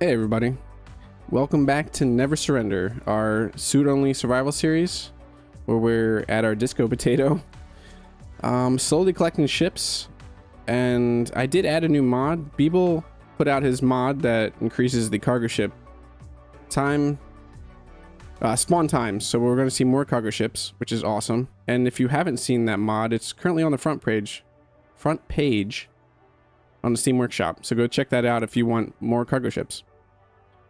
Hey everybody, welcome back to Never Surrender, our suit-only survival series, where we're at our disco potato, slowly collecting ships. And I did add a new mod. Beeble put out his mod that increases the cargo ship time, spawn time, so we're going to see more cargo ships, which is awesome. And if you haven't seen that mod, it's currently on the front page on the Steam Workshop, so go check that out if you want more cargo ships.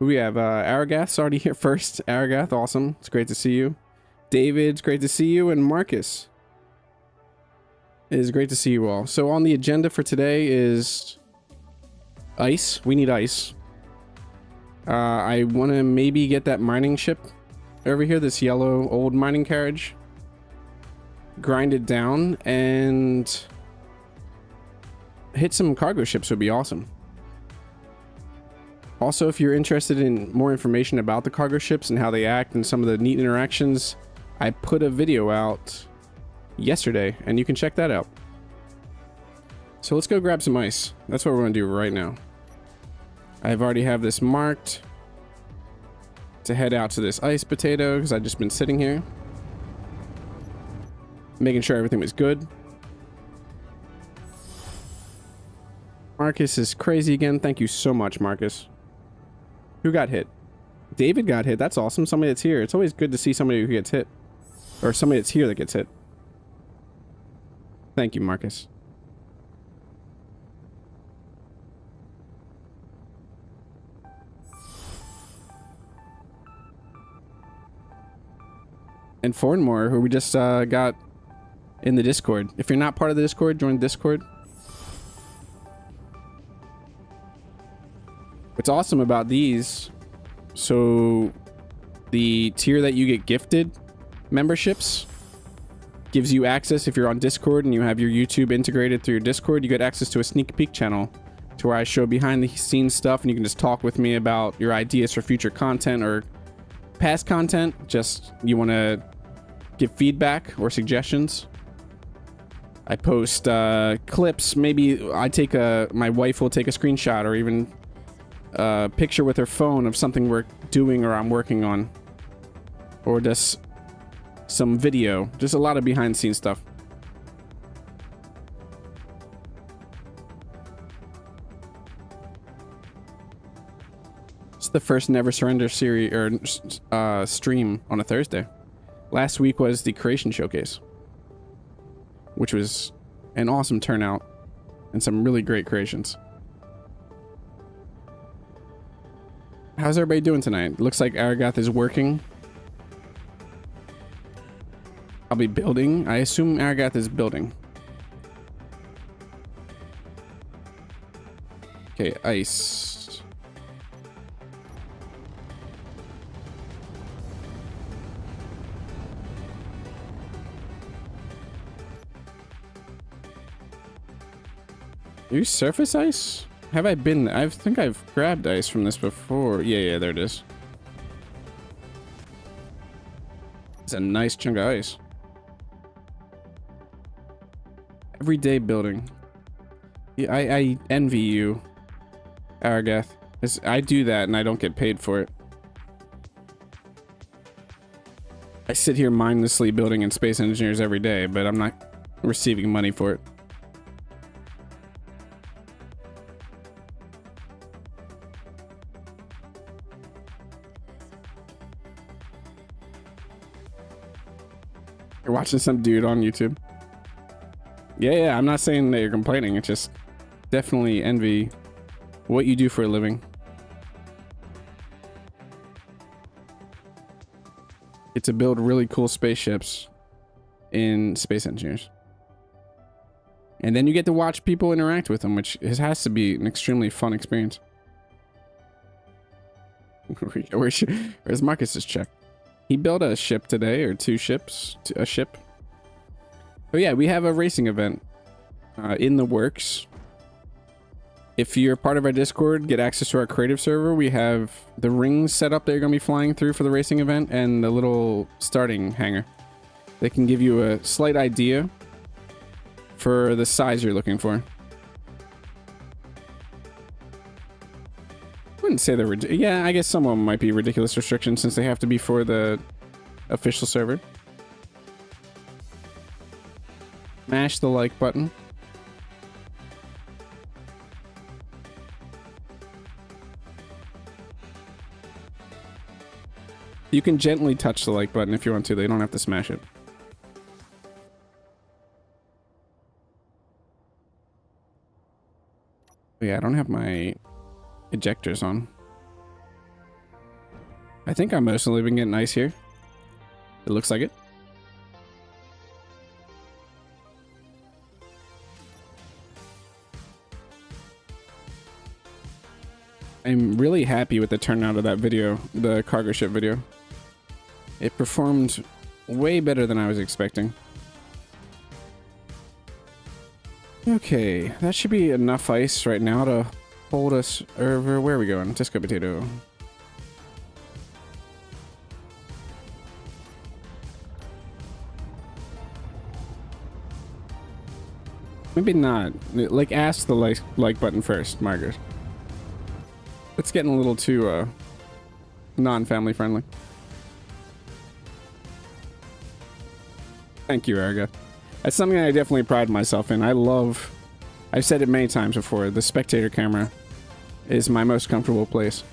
We have Aragath's already here first. Aragath, awesome, it's great to see you. David's great to see you, and Marcus, it is great to see you all. So on the agenda for today is ice. We need ice. I want to maybe get that mining ship over here, this yellow old mining carriage, grind it down, and hit some cargo ships would be awesome. Also, if you're interested in more information about the cargo ships and how they act and some of the neat interactions, I put a video out yesterday and you can check that out. So let's go grab some ice. That's what we're going to do right now. I've already have this marked to head out to this ice potato because I've just been sitting here making sure everything was good. Marcus is crazy again. Thank you so much, Marcus. Who got hit? David got hit. That's awesome. Somebody that's here. It's always good to see somebody who gets hit. Or somebody that's here that gets hit. Thank you, Marcus. And Fornmore, who we just got in the Discord. If you're not part of the Discord, join Discord. What's awesome about these, so the tier that you get gifted memberships gives you access. If you're on Discord and you have your YouTube integrated through your Discord, you get access to a sneak peek channel to where I show behind the scenes stuff, and you can just talk with me about your ideas for future content or past content. Just you want to give feedback or suggestions. I post clips. Maybe my wife will take a screenshot or even picture with her phone of something we're doing or I'm working on, or just some video, just a lot of behind the scenes stuff. It's the first Never Surrender series or stream on a Thursday. Last week was the creation showcase, which was an awesome turnout and some really great creations. How's everybody doing tonight? Looks like Aragath is working. I'll be building. I assume Aragath is building. Okay, ice. Are you surface ice? Have I been there? I think I've grabbed ice from this before. Yeah, there it is. It's a nice chunk of ice. Everyday building. Yeah, I envy you, Aragath. I do that and I don't get paid for it. I sit here mindlessly building in Space Engineers every day, but I'm not receiving money for it. You're watching some dude on YouTube. Yeah, I'm not saying that you're complaining. It's just definitely envy what you do for a living. It's to build really cool spaceships in Space Engineers. And then you get to watch people interact with them, which has to be an extremely fun experience. Where's Marcus's check? He built a ship today, or two ships, a ship. Oh yeah, we have a racing event in the works. If you're part of our Discord, get access to our creative server. We have the rings set up that you're going to be flying through for the racing event, and the little starting hangar. They can give you a slight idea for the size you're looking for. wouldn't say they're yeah, I guess some of them might be ridiculous restrictions since they have to be for the official server. Mash the like button. You can gently touch the like button if you want to. They don't have to smash it. Yeah, I don't have my ejectors on. I think I'm mostly been getting ice here. It looks like it. I'm really happy with the turnout of that video, the cargo ship video. It performed way better than I was expecting. Okay, that should be enough ice right now to hold us over. Where are we going? Disco potato. Maybe not. Like, ask the like button first, Margaret. It's getting a little too non-family friendly. Thank you, Erica. That's something I definitely pride myself in. I've said it many times before, the spectator camera is my most comfortable place.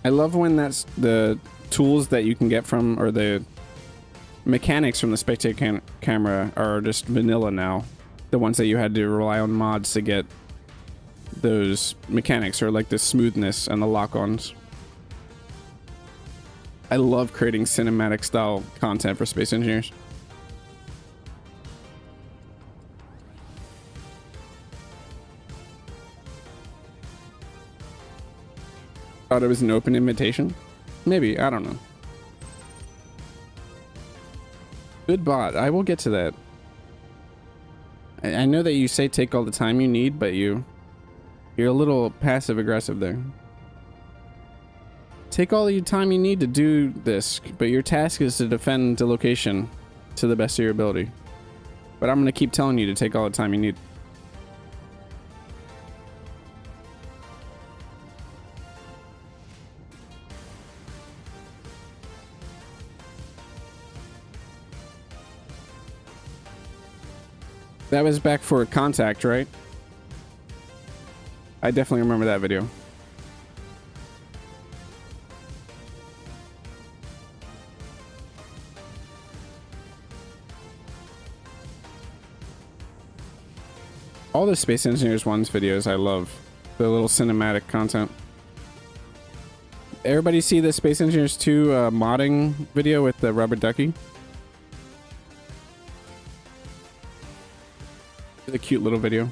I love when that's the tools that you can get from, or the mechanics from the spectator camera are just vanilla now. The ones that you had to rely on mods to get those mechanics, or like the smoothness and the lock-ons. I love creating cinematic style content for Space Engineers. Thought it was an open invitation? Maybe, I don't know. Good bot. I will get to that. I know that you say take all the time you need, but you're a little passive aggressive there. Take all the time you need to do this, but your task is to defend the location to the best of your ability. But I'm gonna keep telling you to take all the time you need. That was back for Contact, right? I definitely remember that video. All the Space Engineers 1's videos I love. The little cinematic content. Everybody see the Space Engineers 2 modding video with the rubber ducky? It's a cute little video.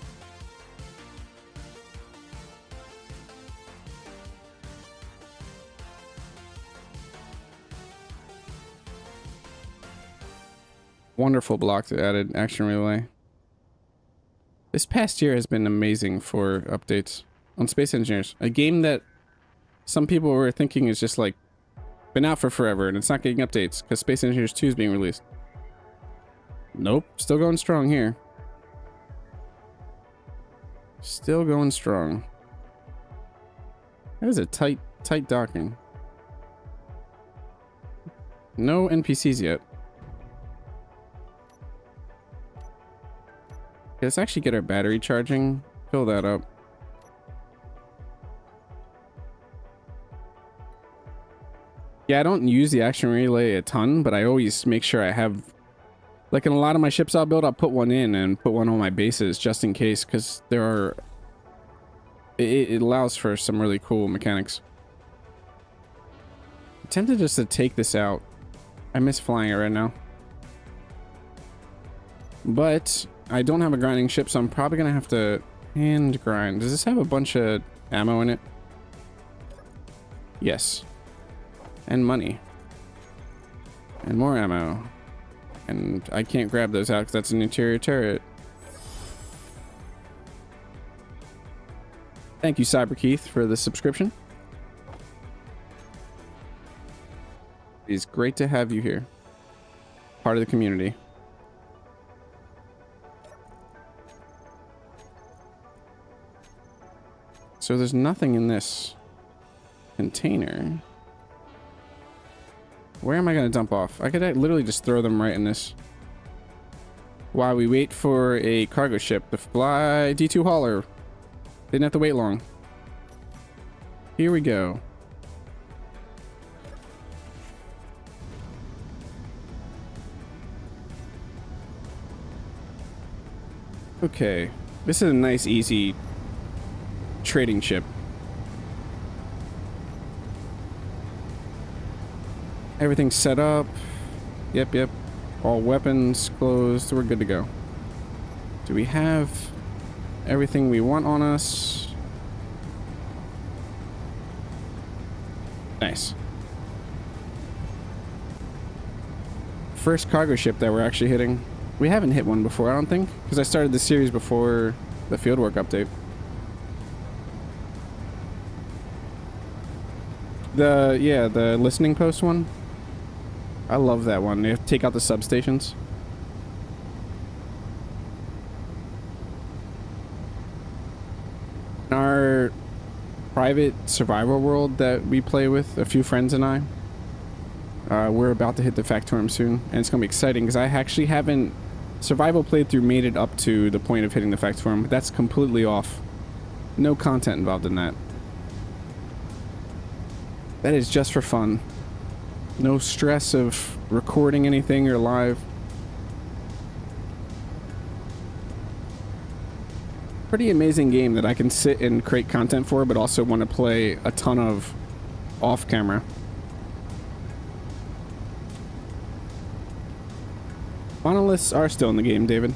Wonderful blocks added action relay. This past year has been amazing for updates on Space Engineers. A game that some people were thinking is just like been out for forever and it's not getting updates because Space Engineers 2 is being released. Nope, still going strong here. Still going strong. That is a tight docking. No NPCs yet. Let's actually get our battery charging. Fill that up. Yeah, I don't use the action relay a ton, but I always make sure I have... Like in a lot of my ships I'll build, I'll put one in and put one on my bases just in case, because there are... It allows for some really cool mechanics. I'm tempted just to take this out. I miss flying it right now. But... I don't have a grinding ship, so I'm probably gonna have to hand grind. Does this have a bunch of ammo in it? Yes. And money. And more ammo. And I can't grab those out because that's an interior turret. Thank you, Cyberkeith, for the subscription. It is great to have you here. Part of the community. So there's nothing in this container. Where am I going to dump off? I could literally just throw them right in this. While we wait for a cargo ship to fly D2 hauler. Didn't have to wait long. Here we go. Okay. This is a nice, easy trading ship. Everything's set up. Yep. All weapons closed. We're good to go. Do we have everything we want on us? Nice. First cargo ship that we're actually hitting. We haven't hit one before, I don't think, because I started the series before the fieldwork update. The listening post one. I love that one. You have to take out the substations. In our private survival world that we play with, a few friends and I, we're about to hit the Factorum soon, and it's going to be exciting because I actually haven't survival playthrough made it up to the point of hitting the Factorum, but that's completely off. No content involved in that. That is just for fun. No stress of recording anything or live. Pretty amazing game that I can sit and create content for, but also want to play a ton of off camera. Monoliths are still in the game, David.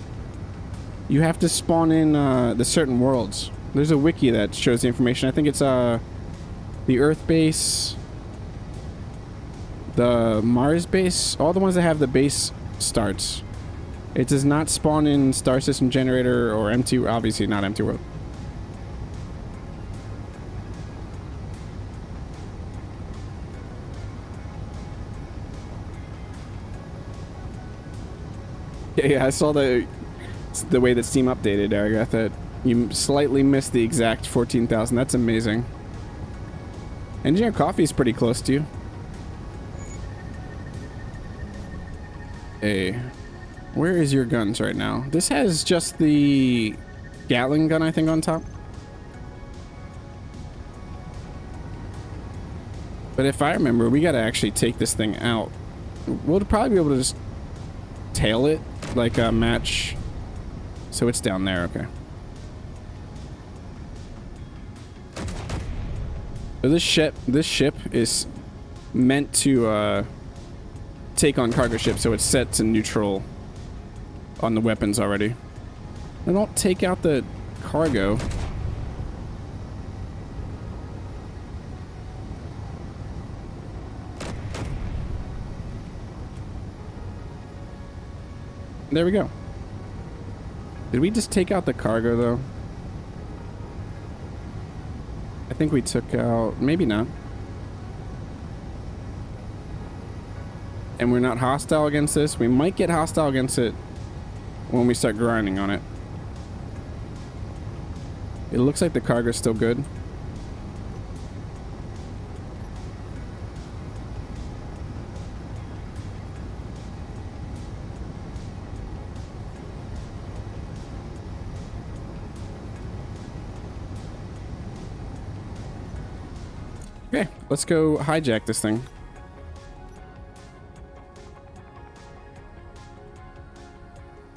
You have to spawn in the certain worlds. There's a wiki that shows the information. I think it's the Earth base, the Mars base, all the ones that have the base starts. It does not spawn in Star System Generator or Empty, obviously not Empty World. Yeah, I saw the way that Steam updated, Eric. I thought you slightly missed the exact 14,000. That's amazing. Engineer Coffee is pretty close to you. Hey, where is your guns right now? This has just the Gatling gun, I think, on top. But if I remember, we gotta actually take this thing out. We'll probably be able to just tail it like a match. So it's down there, okay. So this ship is meant to take on cargo ships, so it's set to neutral on the weapons already. I don't take out the cargo. There we go. Did we just take out the cargo, though? I think we took out... Maybe not. And we're not hostile against this. We might get hostile against it when we start grinding on it. It looks like the cargo's still good. Okay, let's go hijack this thing.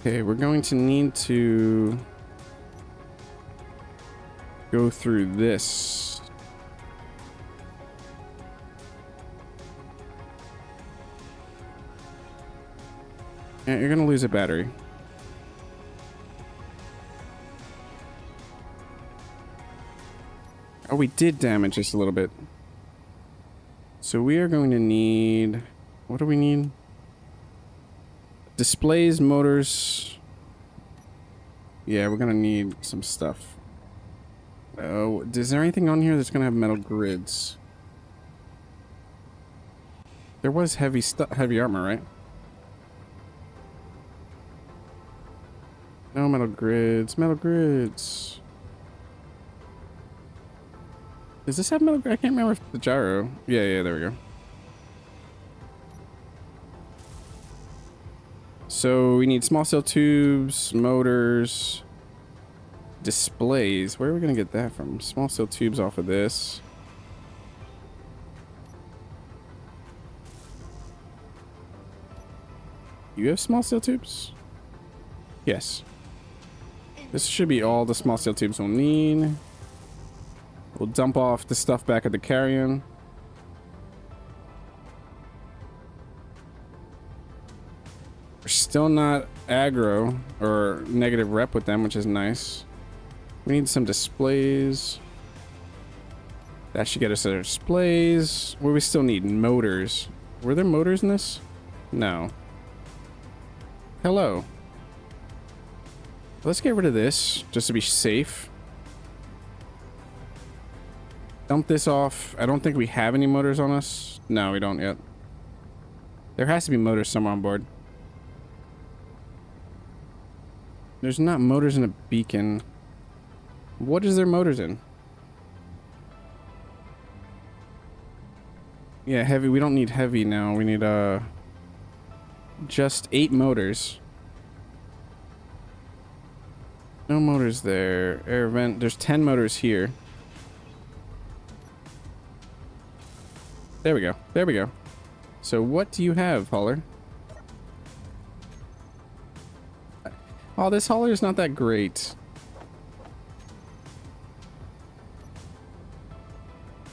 Okay, we're going to need to go through this. Yeah, you're gonna lose a battery. Oh, we did damage this a little bit. So we are going to need... What do we need? Displays, motors. Yeah, we're going to need some stuff. Oh, is there anything on here that's going to have metal grids? There was heavy armor, right? No metal grids. Metal grids. Does this have metal? I can't remember if the gyro. Yeah, there we go. So we need small cell tubes, motors, displays. Where are we gonna get that from? Small cell tubes off of this. You have small cell tubes? Yes. This should be all the small cell tubes we'll need. We'll dump off the stuff back at the carrion. We're still not aggro or negative rep with them, which is nice. We need some displays. That should get us our displays. Where we still need motors. Were there motors in this? No. Hello. Let's get rid of this just to be safe. Dump this off. I don't think we have any motors on us. No, we don't yet. There has to be motors somewhere on board. There's not motors in a beacon. What is there motors in? Yeah, heavy. We don't need heavy now. We need just 8 motors. No motors there. Air vent. There's 10 motors here. There we go. There we go. So what do you have, hauler? Oh, this hauler is not that great.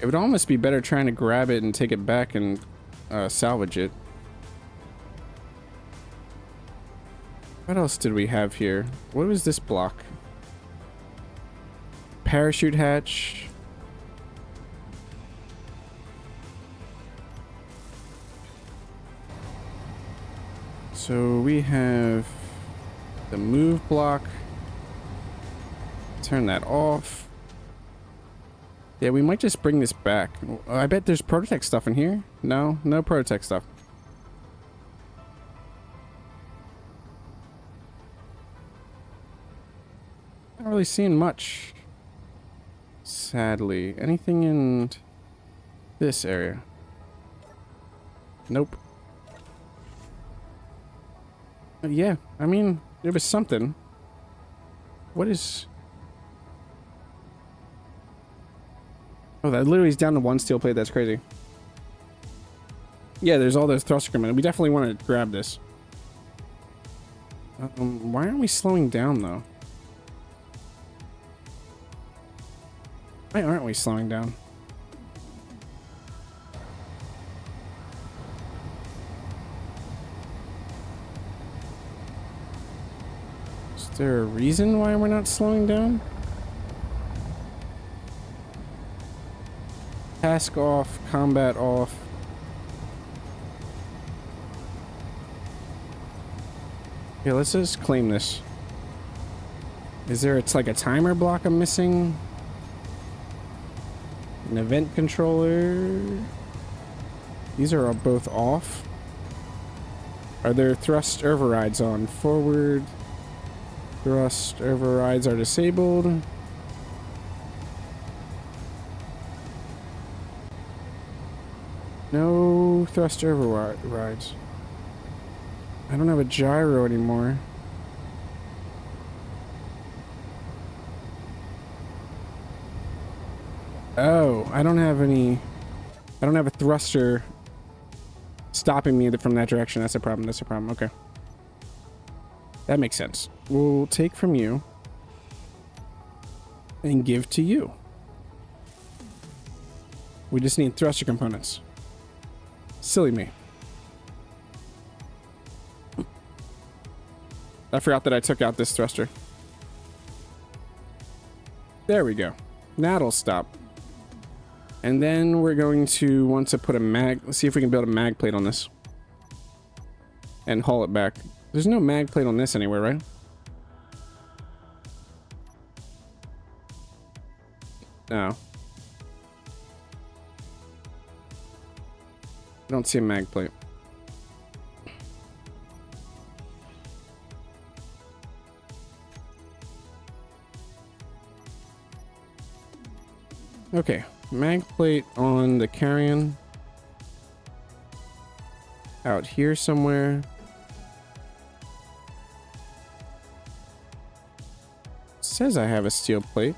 It would almost be better trying to grab it and take it back and salvage it. What else did we have here? What was this block? Parachute hatch. So we have the move block. Turn that off. Yeah, we might just bring this back. I bet there's Prototech stuff in here. No, no Prototech stuff. Not really seeing much. Sadly. Anything in this area? Nope. Yeah, I mean, there was something. What is... Oh, that literally is down to 1 steel plate. That's crazy. Yeah, there's all those thruster coming. We definitely want to grab this. Why aren't we slowing down, though? Why aren't we slowing down? Is there a reason why we're not slowing down? Task off, combat off. Yeah, let's just claim this. Is there, it's like a timer block I'm missing? An event controller. These are both off. Are there thrust overrides on? Forward. Thrust overrides are disabled. No thrust overrides. I don't have a gyro anymore. Oh, I don't have any... I don't have a thruster stopping me from that direction. That's a problem. That's a problem. Okay. That makes sense. We'll take from you and give to you. We just need thruster components. Silly me. I forgot that I took out this thruster. There we go. Now it'll stop. And then we're going to want to put a mag... Let's see if we can build a mag plate on this. And haul it back. There's no mag plate on this anywhere, right? No. I don't see a mag plate. Okay, mag plate on the carrion. Out here somewhere. It says I have a steel plate.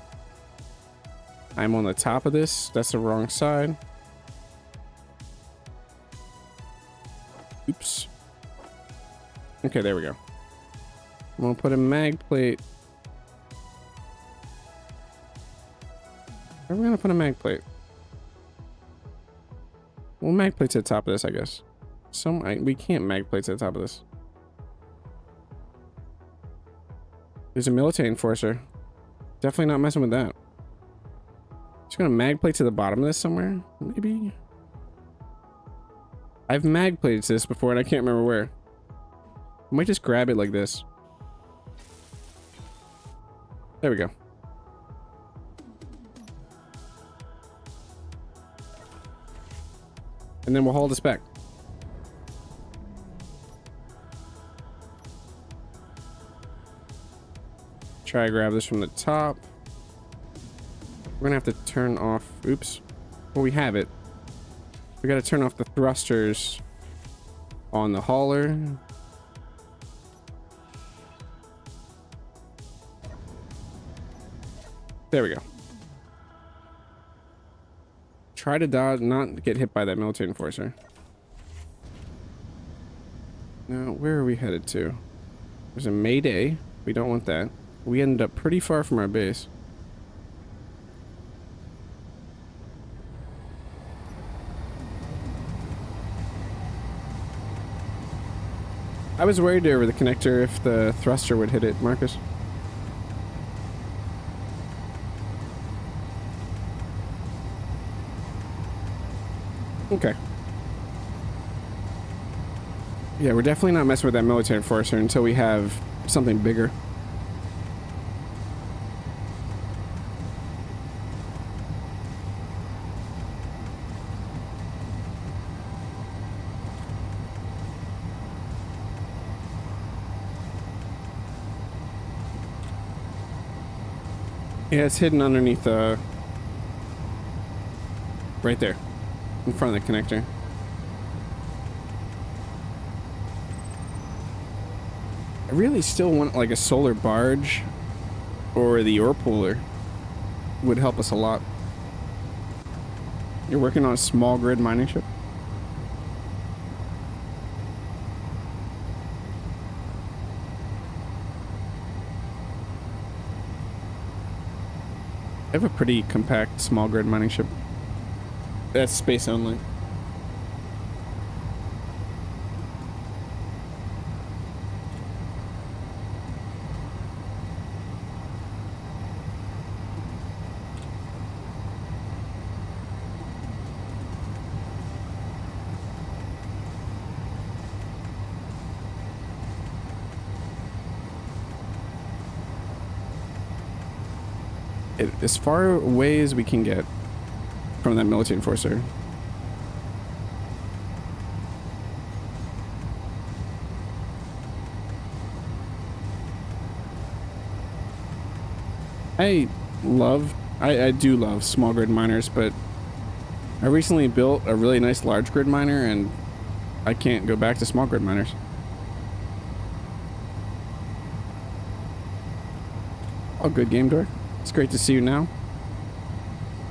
I'm on the top of this. That's the wrong side. Oops. Okay, there we go. I'm gonna put a mag plate. Where are we gonna put a mag plate? Well, mag plates at the top of this, I guess. We can't mag plates at the top of this. There's a military enforcer. Definitely not messing with that. Just gonna mag plate to the bottom of this somewhere, maybe. I've mag plated this before and I can't remember where. I might just grab it like this. There we go. And then we'll haul this back. Try to grab this from the top. We're gonna have to turn off, oops. Well, we have it. We gotta turn off the thrusters on the hauler. There we go. Try to dodge, not get hit by that military enforcer. Now, where are we headed to? There's a Mayday. We don't want that. We ended up pretty far from our base. I was worried over the connector if the thruster would hit it, Marcus. Okay. Yeah, we're definitely not messing with that military enforcer until we have something bigger. Yeah, it's hidden underneath the... right there. In front of the connector. I really still want like a solar barge or the ore pooler. Would help us a lot. You're working on a small grid mining ship? I have a pretty compact small grid mining ship. That's space only. As far away as we can get from that military enforcer. I do love small grid miners, but I recently built a really nice large grid miner and I can't go back to small grid miners. Oh, good game, Dork. It's great to see you now.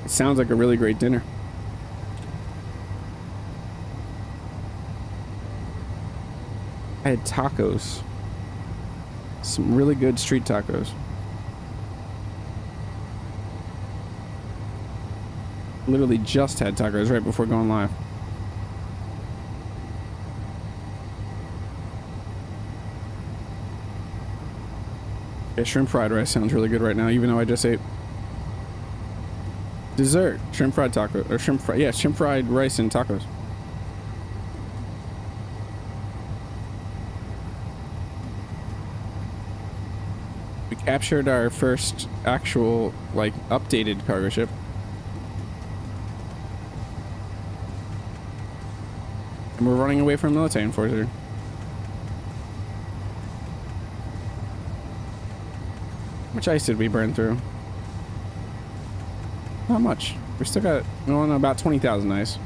It sounds like a really great dinner. I had tacos. Some really good street tacos. Literally just had tacos right before going live. Yeah, shrimp fried rice sounds really good right now, even though I just ate dessert. Shrimp fried taco, or shrimp fried rice and tacos. We captured our first actual, like, updated cargo ship. And we're running away from the military enforcer. How much ice did we burn through? Not much. We still got, no, about 20,000 ice.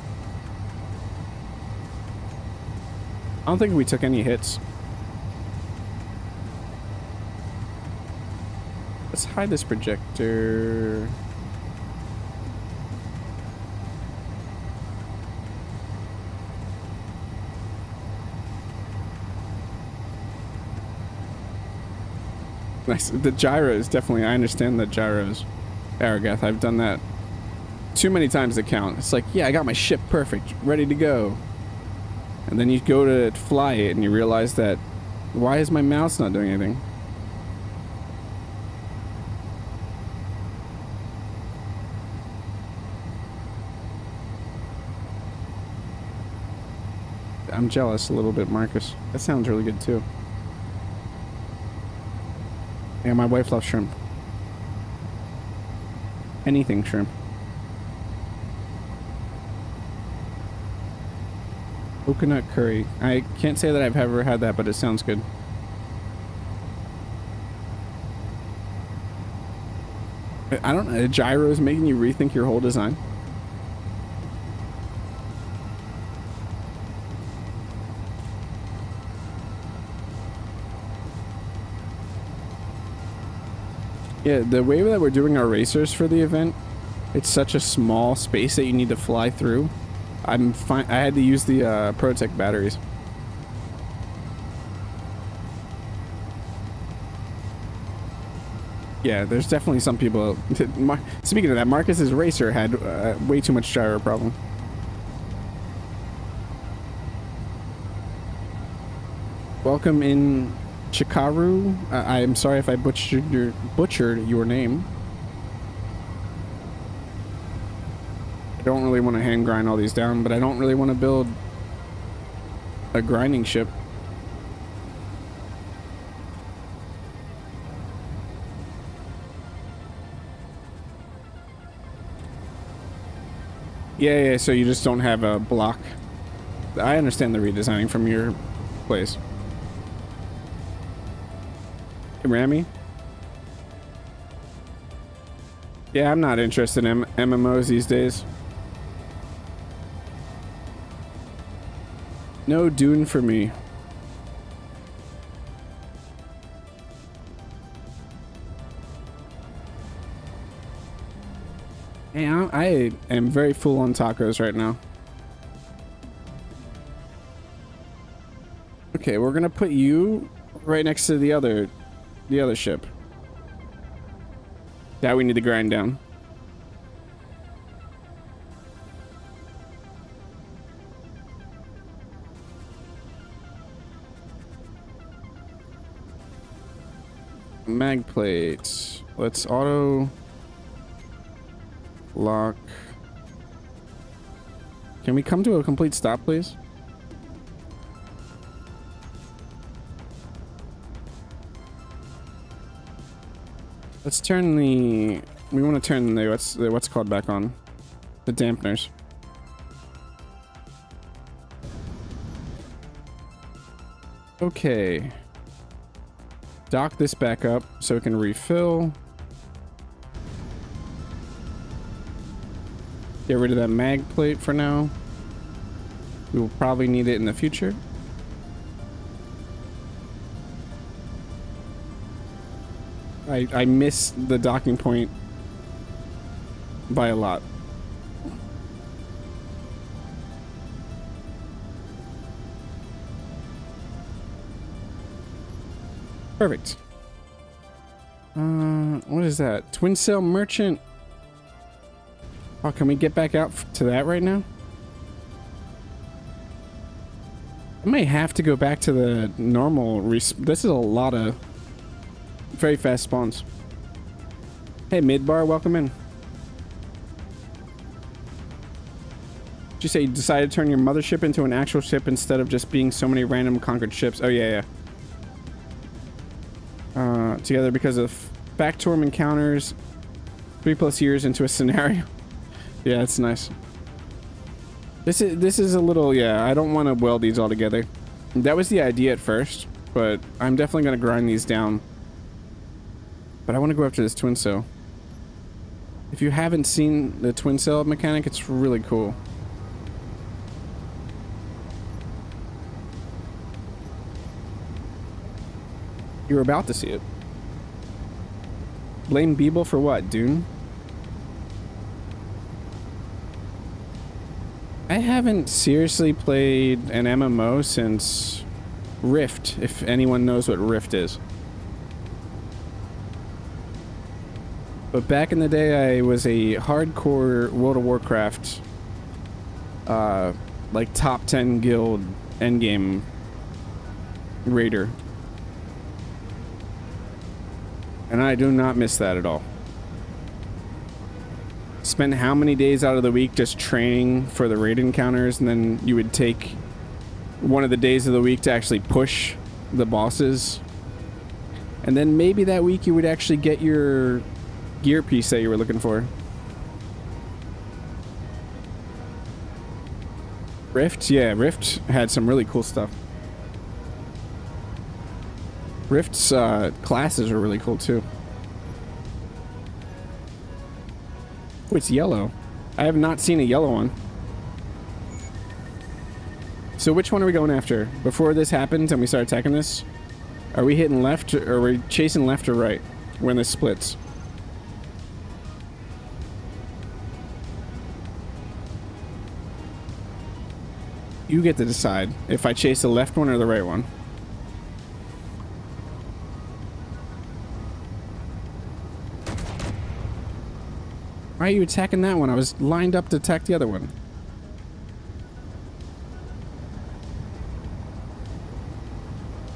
I don't think we took any hits. Let's hide this projector. Nice. The gyros, definitely. I understand the gyros. Aragath, I've done that too many times to count. It's like, yeah, I got my ship perfect, ready to go. And then you go to fly it and you realize that, why is my mouse not doing anything? I'm jealous a little bit, Marcus. That sounds really good too. Yeah, my wife loves shrimp. Anything shrimp. Coconut curry. I can't say that I've ever had that, but it sounds good. I don't know. Gyro is making you rethink your whole design. Yeah, the way that we're doing our racers for the event, it's such a small space that you need to fly through. I'm fine. I had to use the Protec batteries. Yeah, there's definitely some people. Speaking of that, Marcus's racer had way too much gyro problem. Welcome in, Chikaru. I'm sorry if I butchered your name. I don't really want to hand grind all these down, but I don't really want to build a grinding ship. Yeah, so you just don't have a block. I understand the redesigning from your place. Hey, Rami? Yeah, I'm not interested in MMOs these days. No Dune for me. Hey, I am very full on tacos right now. Okay, we're gonna put you right next to the other ship. That we need to grind down. Mag plate. Let's auto lock. Can we come to a complete stop, please? Let's turn the. We want to turn the what's called back on. The dampeners. Okay. Dock this back up so it can refill. Get rid of that mag plate for now. We will probably need it in the future. I miss the docking point by a lot. Perfect. What is that? Twin Sail Merchant. Oh, can we get back out to that right now? I may have to go back to the normal. This is a lot of very fast spawns. Hey, Midbar, welcome in. Did you say you decided to turn your mothership into an actual ship instead of just being so many random conquered ships? Oh, yeah. Together because of Factorum encounters 3+ years into a scenario. Yeah, it's nice. This is a little, yeah, I don't want to weld these all together. That was the idea at first, but I'm definitely going to grind these down. But I want to go after this twin sail. If you haven't seen the twin cell mechanic, it's really cool. You were about to see it. Blame Beeble for what, Dune? I haven't seriously played an MMO since Rift, if anyone knows what Rift is. But back in the day, I was a hardcore World of Warcraft, like top 10 guild endgame raider. And I do not miss that at all. Spend how many days out of the week just training for the raid encounters, and then you would take one of the days of the week to actually push the bosses. And then maybe that week you would actually get your gear piece that you were looking for. Rift? Yeah, Rift had some really cool stuff. Rift's classes are really cool too. Oh, it's yellow. I have not seen a yellow one. So which one are we going after? Before this happens and we start attacking this? Are we hitting left or are we chasing left or right when this splits? You get to decide if I chase the left one or the right one. Why are you attacking that one? I was lined up to attack the other one.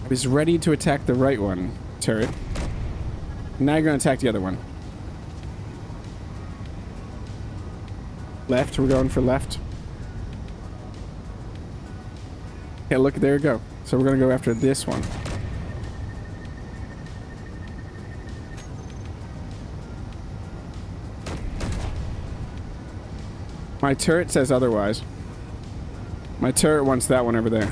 I was ready to attack the right one, turret. Now you're gonna attack the other one. Left, we're going for left. Okay, look, there we go. So we're gonna go after this one. My turret says otherwise. My turret wants that one over there.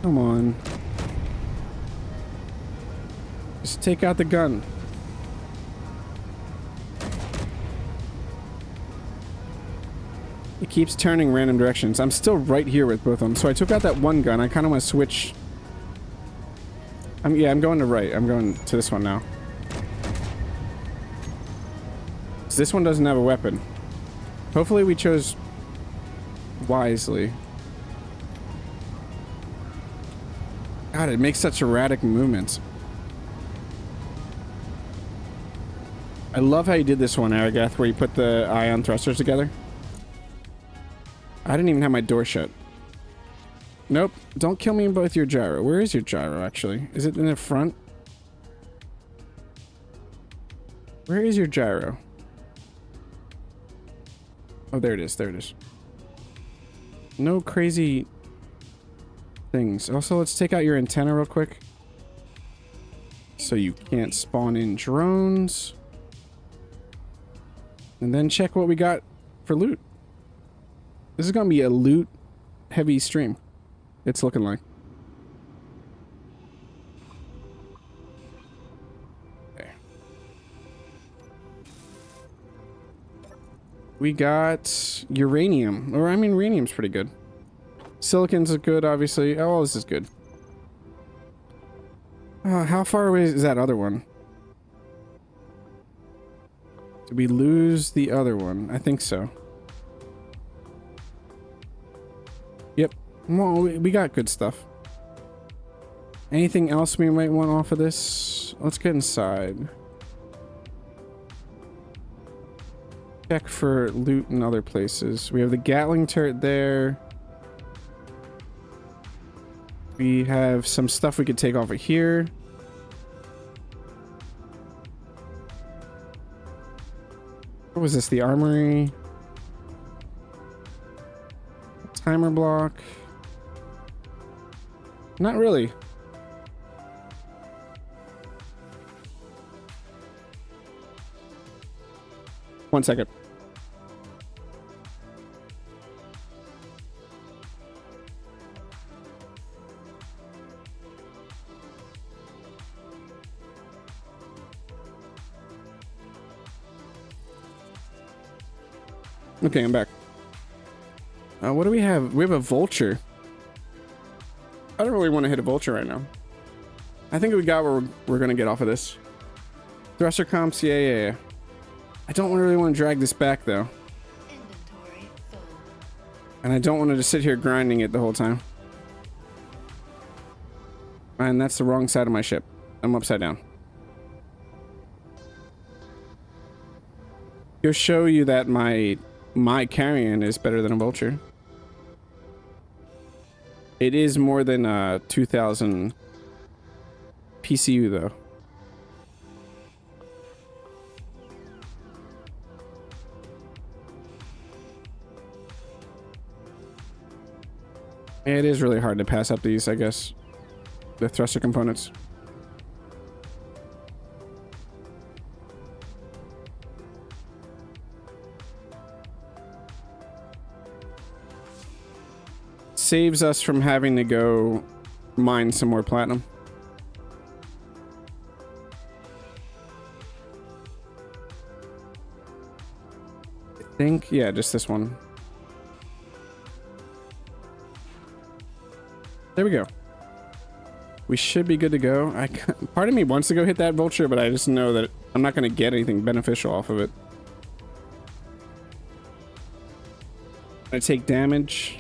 Come on. Just take out the gun. It keeps turning random directions. I'm still right here with both of them. So I took out that one gun. I kind of want to switch. Yeah, I'm going to right. I'm going to this one now. So this one doesn't have a weapon. Hopefully we chose wisely. God, it makes such erratic movements. I love how you did this one, Aragath, where you put the ion thrusters together. I didn't even have my door shut. Nope. Don't kill me with your gyro. Where is your gyro, actually? Is it in the front? Where is your gyro? Oh, there it is. There it is. No crazy things. Also, let's take out your antenna real quick. So you can't spawn in drones. And then check what we got for loot. This is going to be a loot heavy stream. It's looking like. Okay. We got uranium. Or, I mean, uranium's pretty good. Silicon's good, obviously. Oh, this is good. How far away is that other one? Did we lose the other one? I think so. Yep. Well, we got good stuff. Anything else we might want off of this? Let's get inside. Check for loot in other places. We have the Gatling turret there. We have some stuff we could take off of here. What was this? The armory. Timer block. Not really. One second. Okay, I'm back. What do we have? We have a vulture. I don't really want to hit a vulture right now. I think we got where we're going to get off of this. Thruster comps, yeah. I don't really want to drag this back, though. Inventory full. And I don't want to just sit here grinding it the whole time. And that's the wrong side of my ship. I'm upside down. He'll show you that my carrion is better than a vulture. It is more than 2,000 PCU though. It is really hard to pass up these, I guess. The thruster components. Saves us from having to go mine some more platinum. I think, yeah, just this one. There we go. We should be good to go. Part of me wants to go hit that vulture, but I just know that I'm not going to get anything beneficial off of it. I take damage.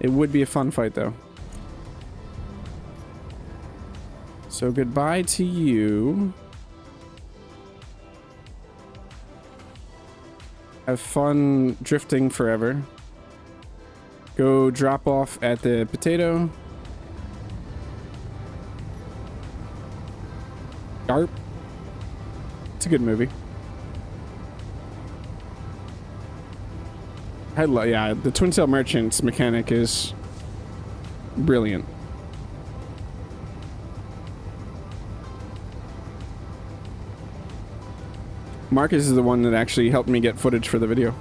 It would be a fun fight, though. So goodbye to you. Have fun drifting forever. Go drop off at the potato. Garp. It's a good movie. Yeah, the Twin Sail Merchant's mechanic is brilliant. Marcus is the one that actually helped me get footage for the video.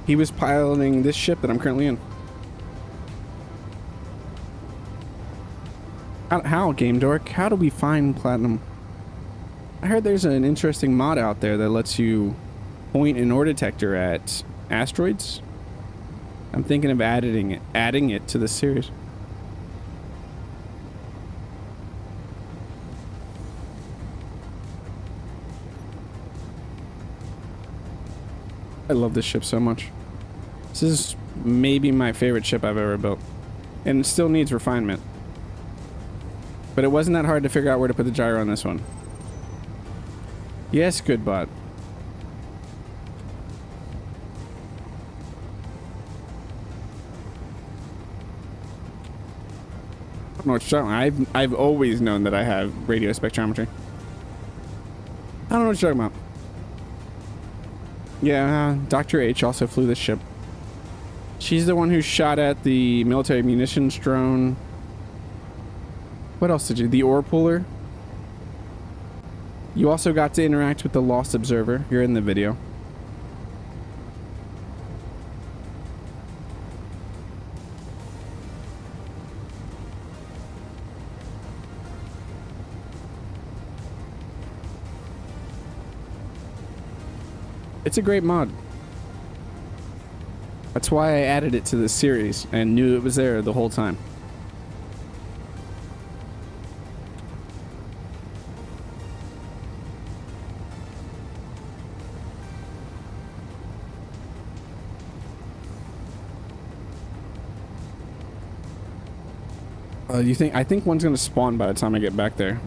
He was piloting this ship that I'm currently in. How, Game Dork? How do we find platinum? I heard there's an interesting mod out there that lets you point an ore detector at asteroids. I'm thinking of adding it to the series. I love this ship so much. This is maybe my favorite ship I've ever built. And it still needs refinement. But it wasn't that hard to figure out where to put the gyro on this one. Yes, good bot. I don't know what you're talking about. I've always known that I have radio spectrometry. I don't know what you're talking about. Yeah, Dr. H also flew this ship. She's the one who shot at the military munitions drone. What else did you? The ore pooler. You also got to interact with the Lost Observer. You're in the video. It's a great mod. That's why I added it to this series and knew it was there the whole time. I think one's gonna spawn by the time I get back there.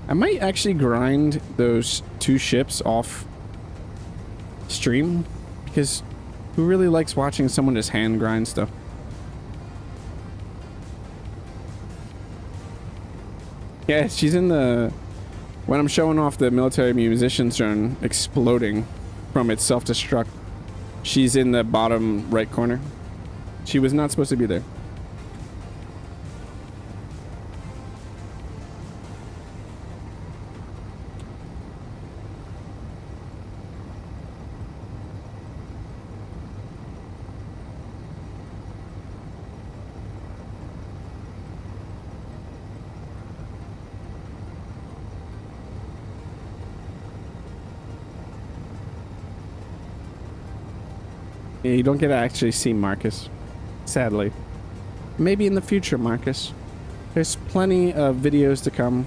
I might actually grind those two ships off stream, because who really likes watching someone just hand grind stuff? Yeah, she's in the... When I'm showing off the military musician's drone exploding from its self-destruct, she's in the bottom right corner. She was not supposed to be there. Yeah, you don't get to actually see Marcus, sadly. Maybe in the future, Marcus. There's plenty of videos to come.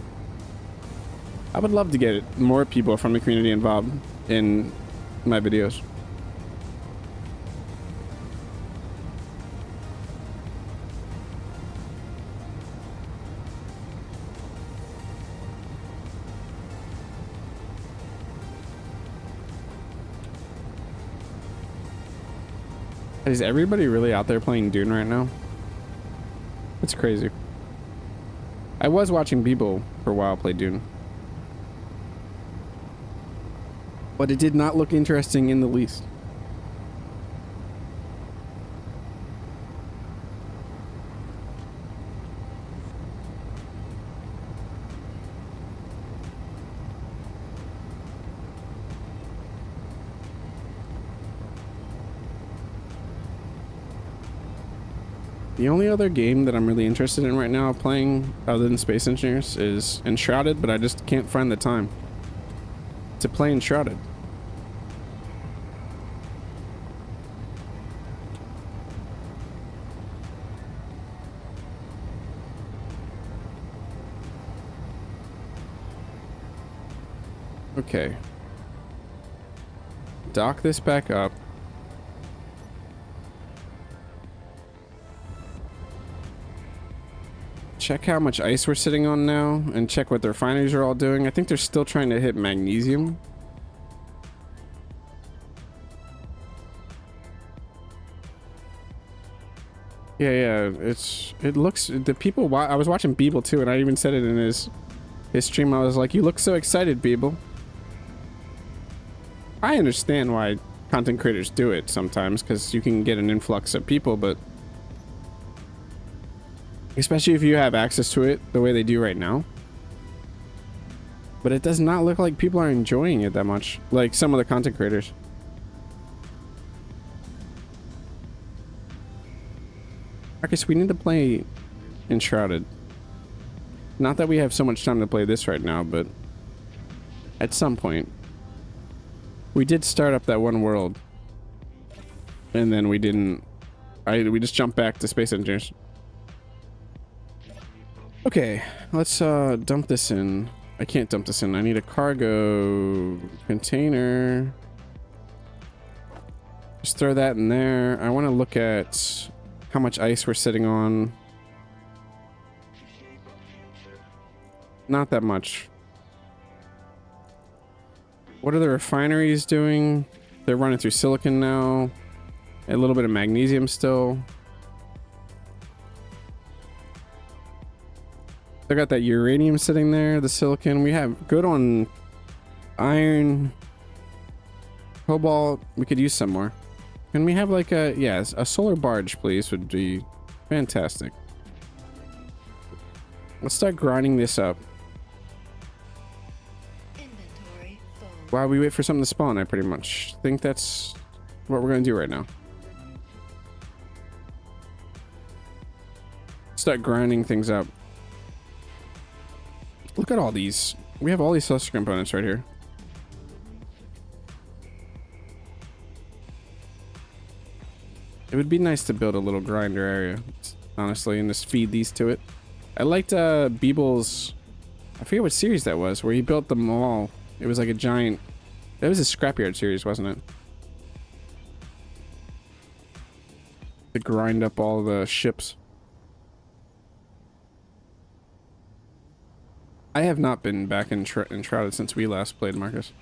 I would love to get more people from the community involved in my videos. Is everybody really out there playing Dune right now? It's crazy. I was watching people for a while play Dune. But it did not look interesting in the least. The only other game that I'm really interested in right now playing other than Space Engineers is Enshrouded, but I just can't find the time to play Enshrouded. Okay. Dock this back up. Check how much ice we're sitting on now and check what the refineries are all doing. I think they're still trying to hit magnesium. Yeah, it looks, the people, I was watching Beeble too, and I even said it in his stream. I was like, you look so excited, Beeble. I understand why content creators do it sometimes, because you can get an influx of people, but especially if you have access to it the way they do right now. But it does not look like people are enjoying it that much, like some of the content creators. Marcus, we need to play Enshrouded. Not that we have so much time to play this right now, but at some point. We did start up that one world. And then we didn't... we just jumped back to Space Engineers. Okay, let's dump this in. I can't dump this in. I need a cargo container. Just throw that in there. I want to look at how much ice we're sitting on. Not that much. What are the refineries doing? They're running through silicon now. A little bit of magnesium still. They got that uranium sitting there, the silicon. We have good on iron, cobalt. We could use some more. Can we have like a, yes, a solar barge, please, would be fantastic. Let's start grinding this up. Inventory full. While we wait for something to spawn, I pretty much think that's what we're going to do right now. Start grinding things up. Look at all these. We have all these cluster components right here. It would be nice to build a little grinder area, honestly, and just feed these to it. I liked Beeble's, I forget what series that was, where he built them all. It was like a giant, that was a scrapyard series, wasn't it? To grind up all the ships. I have not been back in Enshrouded since we last played, Marcus.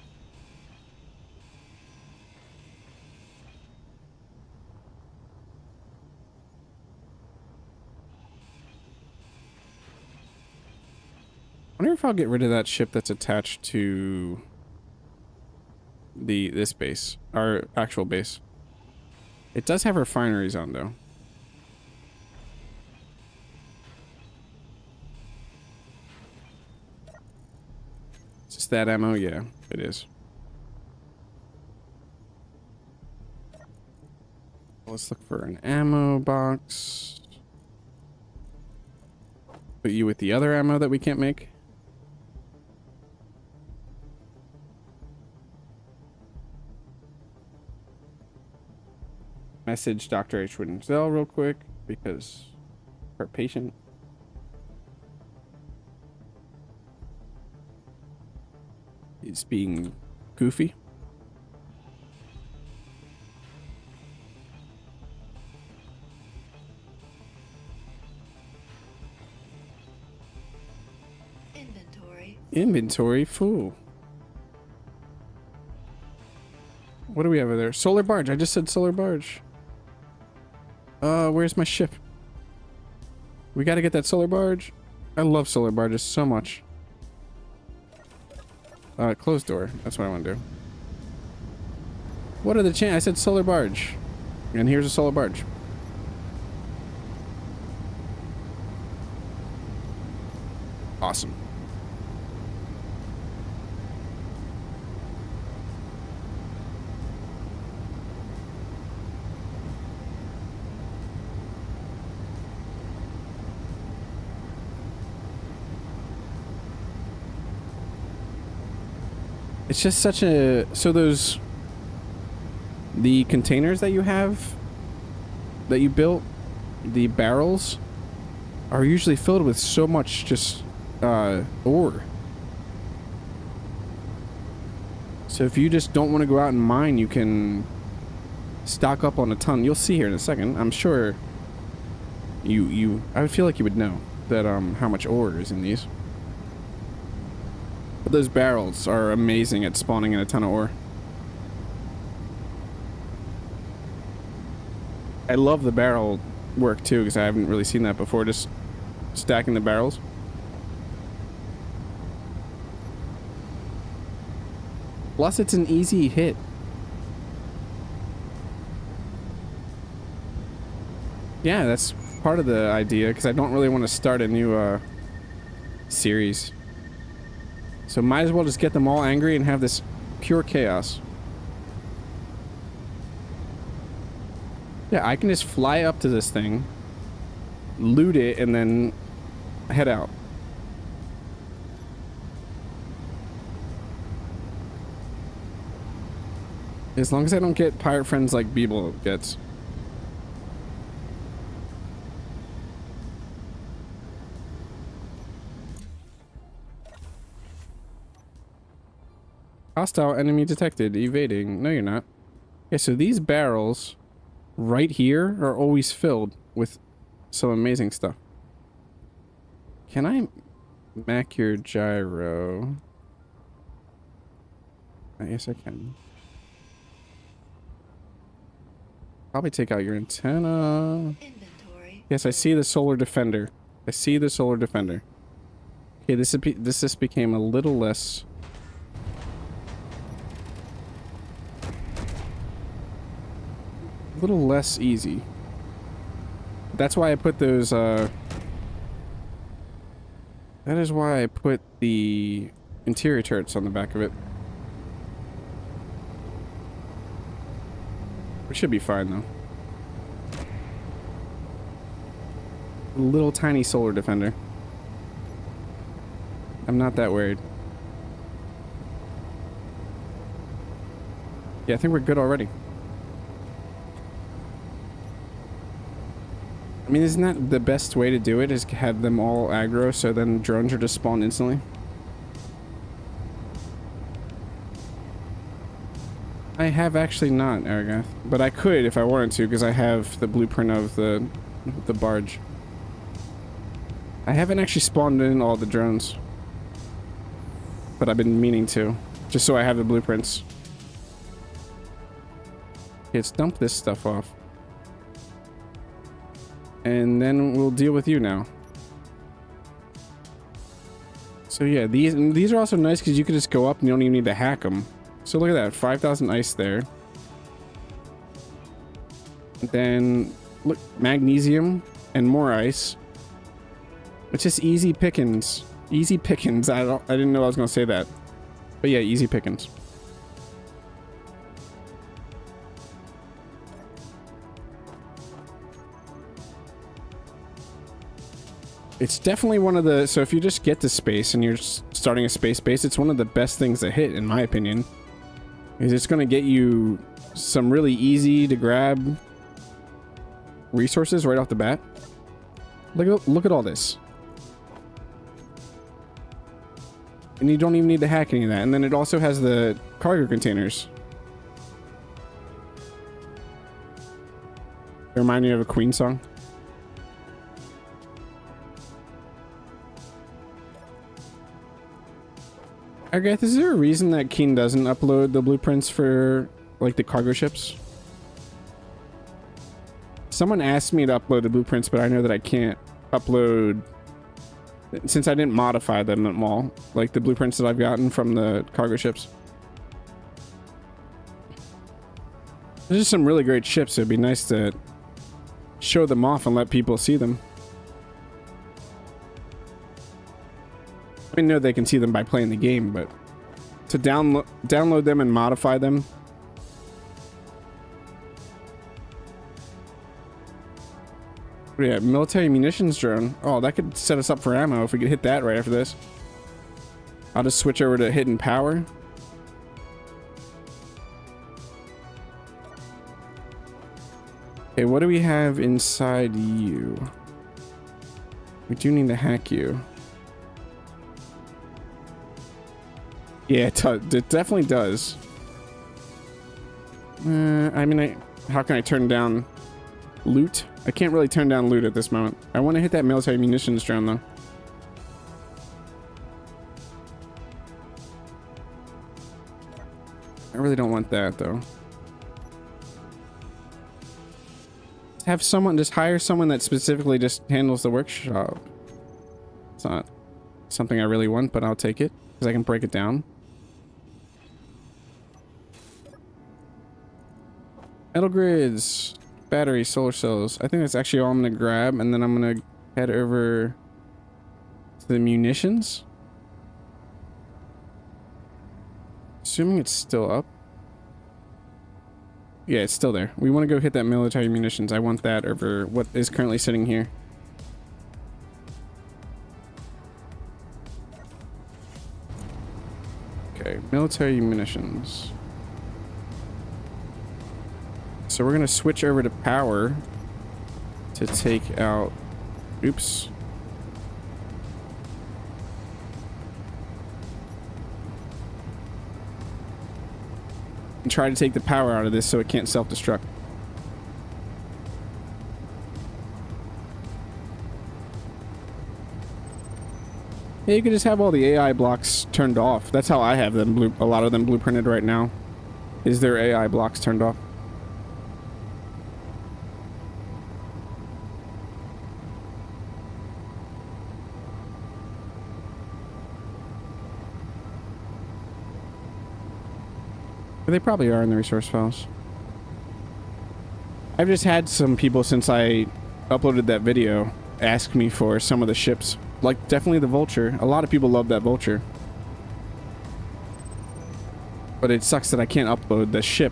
I wonder if I'll get rid of that ship that's attached to this base, our actual base. It does have refineries on though. Is this that ammo? Yeah, it is. Let's look for an ammo box. Put you with the other ammo that we can't make. message Dr. H. Winsell real quick because her patient. Is being goofy. Inventory full. What do we have over there? Solar barge. I just said solar barge. Where's my ship? We got to get that solar barge. I love solar barges so much. Closed door. That's what I want to do. What are the chances? I said solar barge. And here's a solar barge. Awesome. It's just such a... So those... The containers that you have... That you built... The barrels... Are usually filled with so much just... ore. So if you just don't want to go out and mine, you can... Stock up on a ton. You'll see here in a second. I'm sure... I would feel like you would know... That, how much ore is in these. But those barrels are amazing at spawning in a ton of ore. I love the barrel work too, because I haven't really seen that before, just stacking the barrels. Plus, it's an easy hit. Yeah, that's part of the idea, because I don't really want to start a new series. So might as well just get them all angry and have this pure chaos. Yeah, I can just fly up to this thing, loot it, and then head out. As long as I don't get pirate friends like Beeble gets. Hostile enemy detected. Evading. No, you're not. Okay, so these barrels right here are always filled with some amazing stuff. Can I mac your gyro? Yes, I can. Probably take out your antenna. Inventory. Yes, I see the solar defender. I see the solar defender. Okay, this just became a little less... A little less easy. That's why I put those, that is why I put the interior turrets on the back of it. We should be fine, though. A little tiny solar defender. I'm not that worried. Yeah, I think we're good already. I mean, isn't that the best way to do it, is have them all aggro, so then drones are just spawned instantly? I have actually not, Aragath. But I could if I wanted to, because I have the blueprint of the barge. I haven't actually spawned in all the drones. But I've been meaning to, just so I have the blueprints. Okay, let's dump this stuff off. And then we'll deal with you now. So yeah, these are also nice because you can just go up and you don't even need to hack them. So look at that, 5,000 ice there. And then look, magnesium and more ice. It's just easy pickings. Easy pickings. I didn't know I was gonna say that. But yeah, easy pickings. It's definitely one of the... So if you just get to space and you're starting a space base, it's one of the best things to hit, in my opinion. Because it's going to get you some really easy to grab resources right off the bat. Look at all this. And you don't even need to hack any of that. And then it also has the cargo containers. Remind me of a Queen song. Gareth, is there a reason that Keen doesn't upload the blueprints for, like, the cargo ships? Someone asked me to upload the blueprints, but I know that I can't upload since I didn't modify them at all, like the blueprints that I've gotten from the cargo ships. There's just some really great ships. It'd be nice to show them off and let people see them. I know they can see them by playing the game, but to download them and modify them. Yeah, military munitions drone. Oh, that could set us up for ammo if we could hit that right after this. I'll just switch over to hidden power. Okay, what do we have inside you? We do need to hack you. Yeah, it definitely does. I mean, how can I turn down loot? I can't really turn down loot at this moment. I want to hit that military munitions drone, though. I really don't want that, though. Have someone, just hire someone that specifically just handles the workshop. It's not something I really want, but I'll take it because I can break it down. Metal grids, battery, solar cells. I think that's actually all I'm gonna grab, and then I'm gonna head over to the munitions. Assuming it's still up. Yeah, it's still there. We want to go hit that military munitions. I want that over what is currently sitting here. Okay, military munitions. So we're gonna switch over to power to take out, oops. And try to take the power out of this so it can't self-destruct. Yeah, you could just have all the AI blocks turned off. That's how I have them, a lot of them blueprinted right now. Is their AI blocks turned off? They probably are in the resource files. I've just had some people since I uploaded that video ask me for some of the ships. Like, definitely the Vulture. A lot of people love that Vulture. But it sucks that I can't upload the ship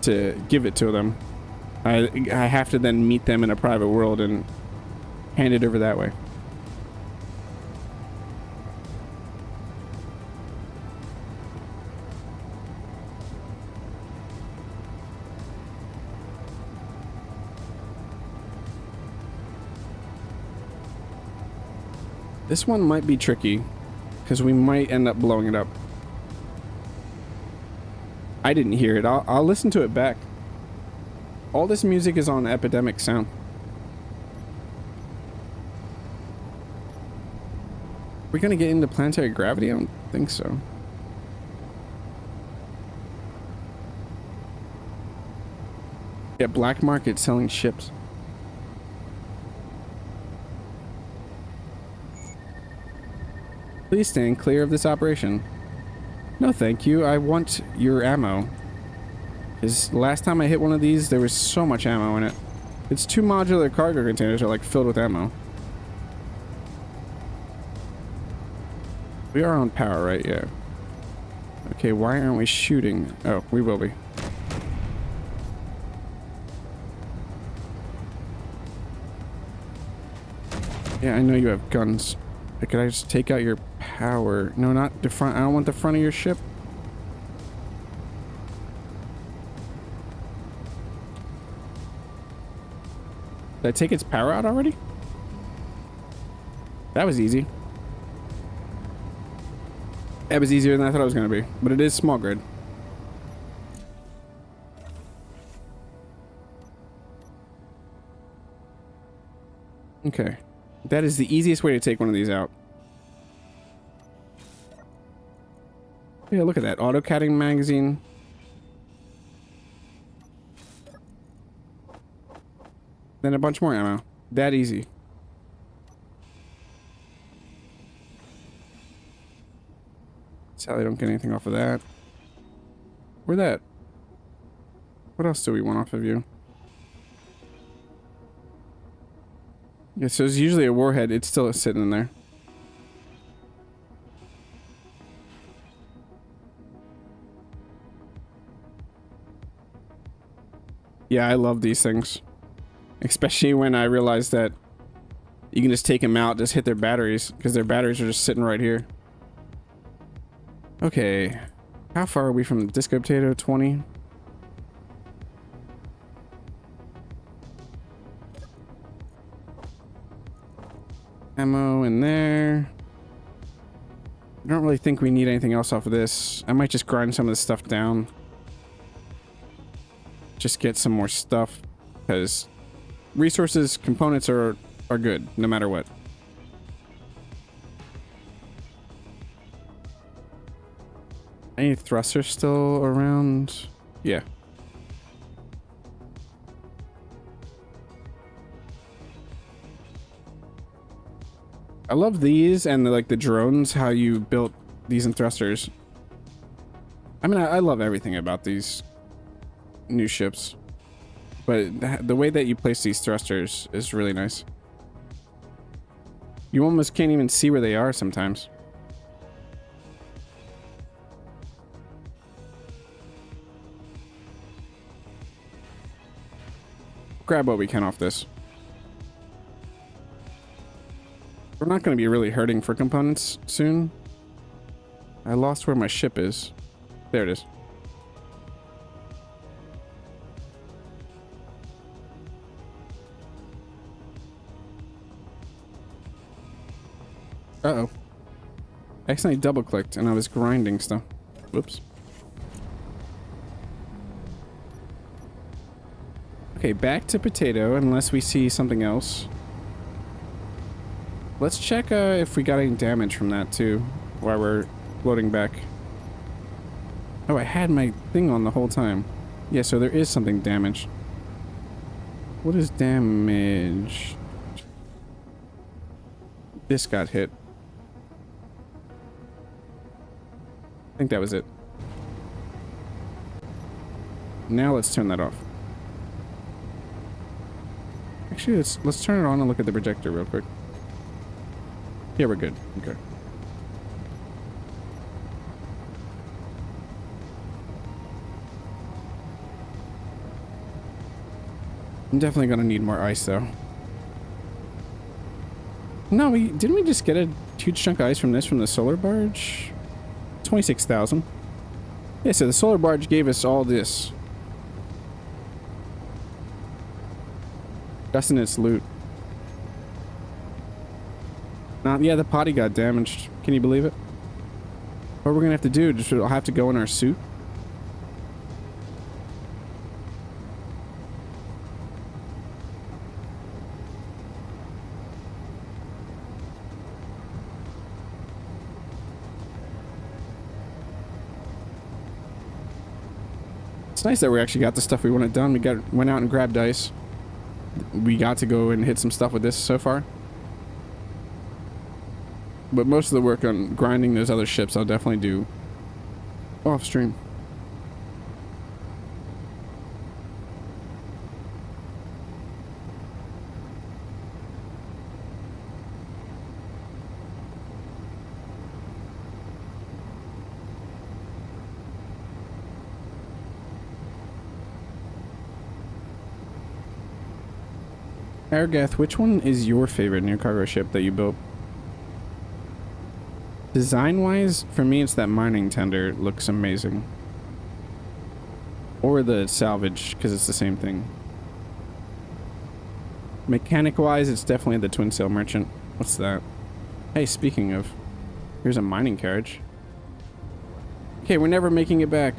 to give it to them. I have to then meet them in a private world and hand it over that way. This one might be tricky, because we might end up blowing it up. I didn't hear it. I'll listen to it back. All this music is on Epidemic Sound. Are we going to get into planetary gravity? I don't think so. Yeah, black market selling ships. Please stand clear of this operation. No, thank you. I want your ammo. Because last time I hit one of these, there was so much ammo in it. Its 2 modular cargo containers are like filled with ammo. We are on power, right? Yeah. Okay, why aren't we shooting? Oh, we will be. Yeah, I know you have guns. Could I just take out your power? No, not the front. I don't want the front of your ship. Did I take its power out already? That was easy. That was easier than I thought it was going to be. But it is small grid. Okay. That is the easiest way to take one of these out. Yeah, look at that. Auto-catting magazine. Then a bunch more ammo. That easy. Sadly, I don't get anything off of that. Where that? What else do we want off of you? Yeah, so it's usually a warhead. It's still sitting in there. Yeah, I love these things. Especially when I realized that you can just take them out, just hit their batteries, because their batteries are just sitting right here. Okay. How far are we from the disco potato? 20? Ammo in there. I don't really think we need anything else off of this. I might just grind some of this stuff down. Just get some more stuff, because resources, components are good no matter what. Any thrusters still around? Yeah. I love these and the drones, how you built these in thrusters. I mean, I love everything about these new ships. But the way that you place these thrusters is really nice. You almost can't even see where they are sometimes. Grab what we can off this. We're not going to be really hurting for components soon. I lost where my ship is. There it is. Uh-oh. I accidentally double-clicked and I was grinding stuff. Whoops. Okay, back to potato unless we see something else. Let's check if we got any damage from that too while we're loading back. Oh, I had my thing on the whole time. Yeah, so there is something damaged. What is damage? This got hit. I think that was it. Now let's turn that off. Actually, let's turn it on and look at the projector real quick. Yeah, we're good. Okay. I'm definitely gonna need more ice though. No, didn't we just get a huge chunk of ice from the solar barge? 26,000. Yeah, so the solar barge gave us all this. That's in its loot. Yeah, the potty got damaged. Can you believe it? What we're gonna have to do, just we'll have to go in our suit. It's nice that we actually got the stuff we wanted done. We went out and grabbed ice. We got to go and hit some stuff with this so far. But most of the work on grinding those other ships I'll definitely do off stream. Argath, which one is your favorite new cargo ship that you built? Design-wise, for me, it's that mining tender. It looks amazing. Or the salvage, because it's the same thing. Mechanic wise, it's definitely the twin sail merchant. What's that? Hey, speaking of, here's a mining carriage. Okay, we're never making it back.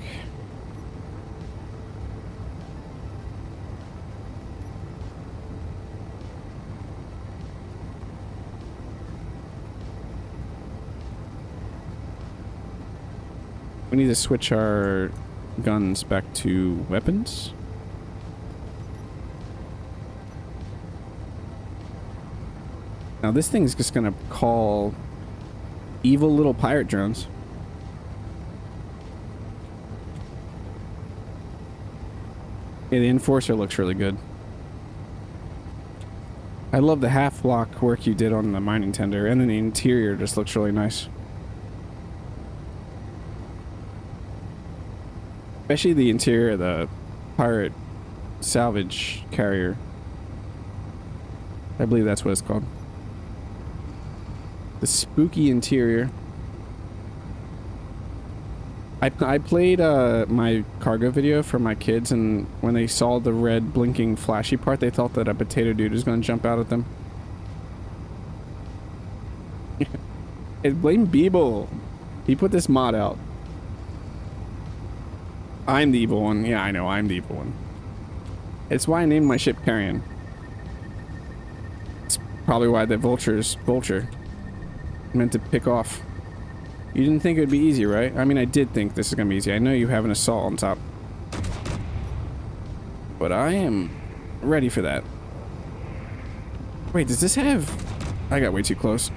We need to switch our guns back to weapons. Now this thing's just gonna call evil little pirate drones. Yeah, the Enforcer looks really good. I love the half block work you did on the mining tender, and then the interior just looks really nice. Especially the interior of the pirate salvage carrier. I believe that's what it's called. The spooky interior. I played my cargo video for my kids, and when they saw the red blinking flashy part, they thought that a potato dude was going to jump out at them. It's blame Beeble. He put this mod out. I'm the evil one. Yeah, I know, I'm the evil one. It's why I named my ship Carrion. It's probably why the vulture's vulture. Meant to pick off. You didn't think it would be easy, right? I mean, I did think this is gonna be easy. I know you have an assault on top. But I am ready for that. Wait, does this have... I got way too close.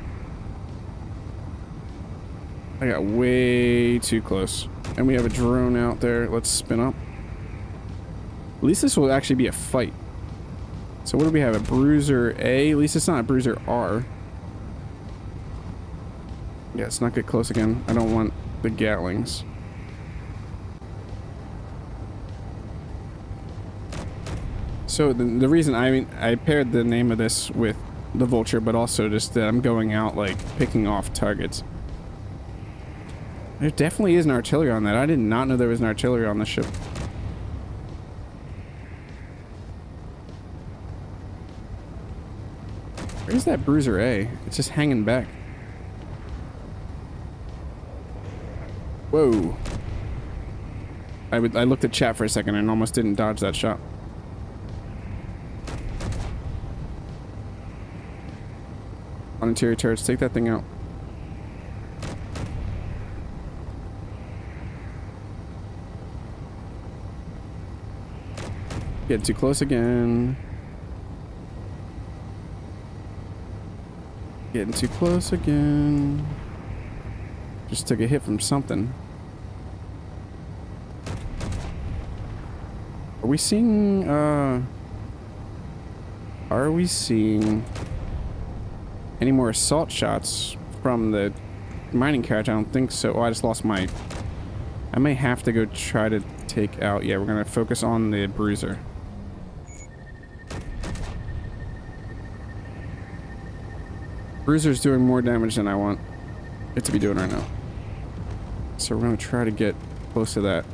I got way too close. And we have a drone out there. Let's spin up. At least this will actually be a fight. So what do we have? A Bruiser A? At least it's not a Bruiser R. Yeah, let's not get close again. I don't want the Gatlings. So the reason, I mean, I paired the name of this with the Vulture, but also just that I'm going out, like, picking off targets. There definitely is an artillery on that. I did not know there was an artillery on this ship. Where's that Bruiser A? It's just hanging back. Whoa. I looked at chat for a second and almost didn't dodge that shot. On interior turrets, take that thing out. Getting too close again. Getting too close again. Just took a hit from something. Are we seeing, any more assault shots from the mining carriage? I don't think so. Oh, I just lost my... I may have to go try to take out... Yeah, we're gonna focus on the Bruiser. Bruiser's doing more damage than I want it to be doing right now. So we're gonna try to get close to that.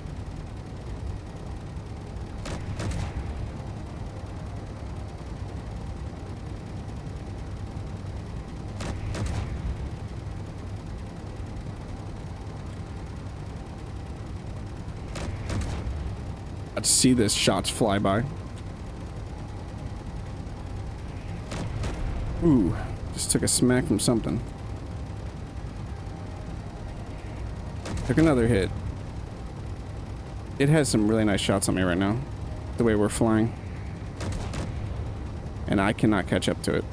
Let's see this shots fly by. Ooh, just took a smack from something. Took another hit. It has some really nice shots on me right now, the way we're flying. And I cannot catch up to it.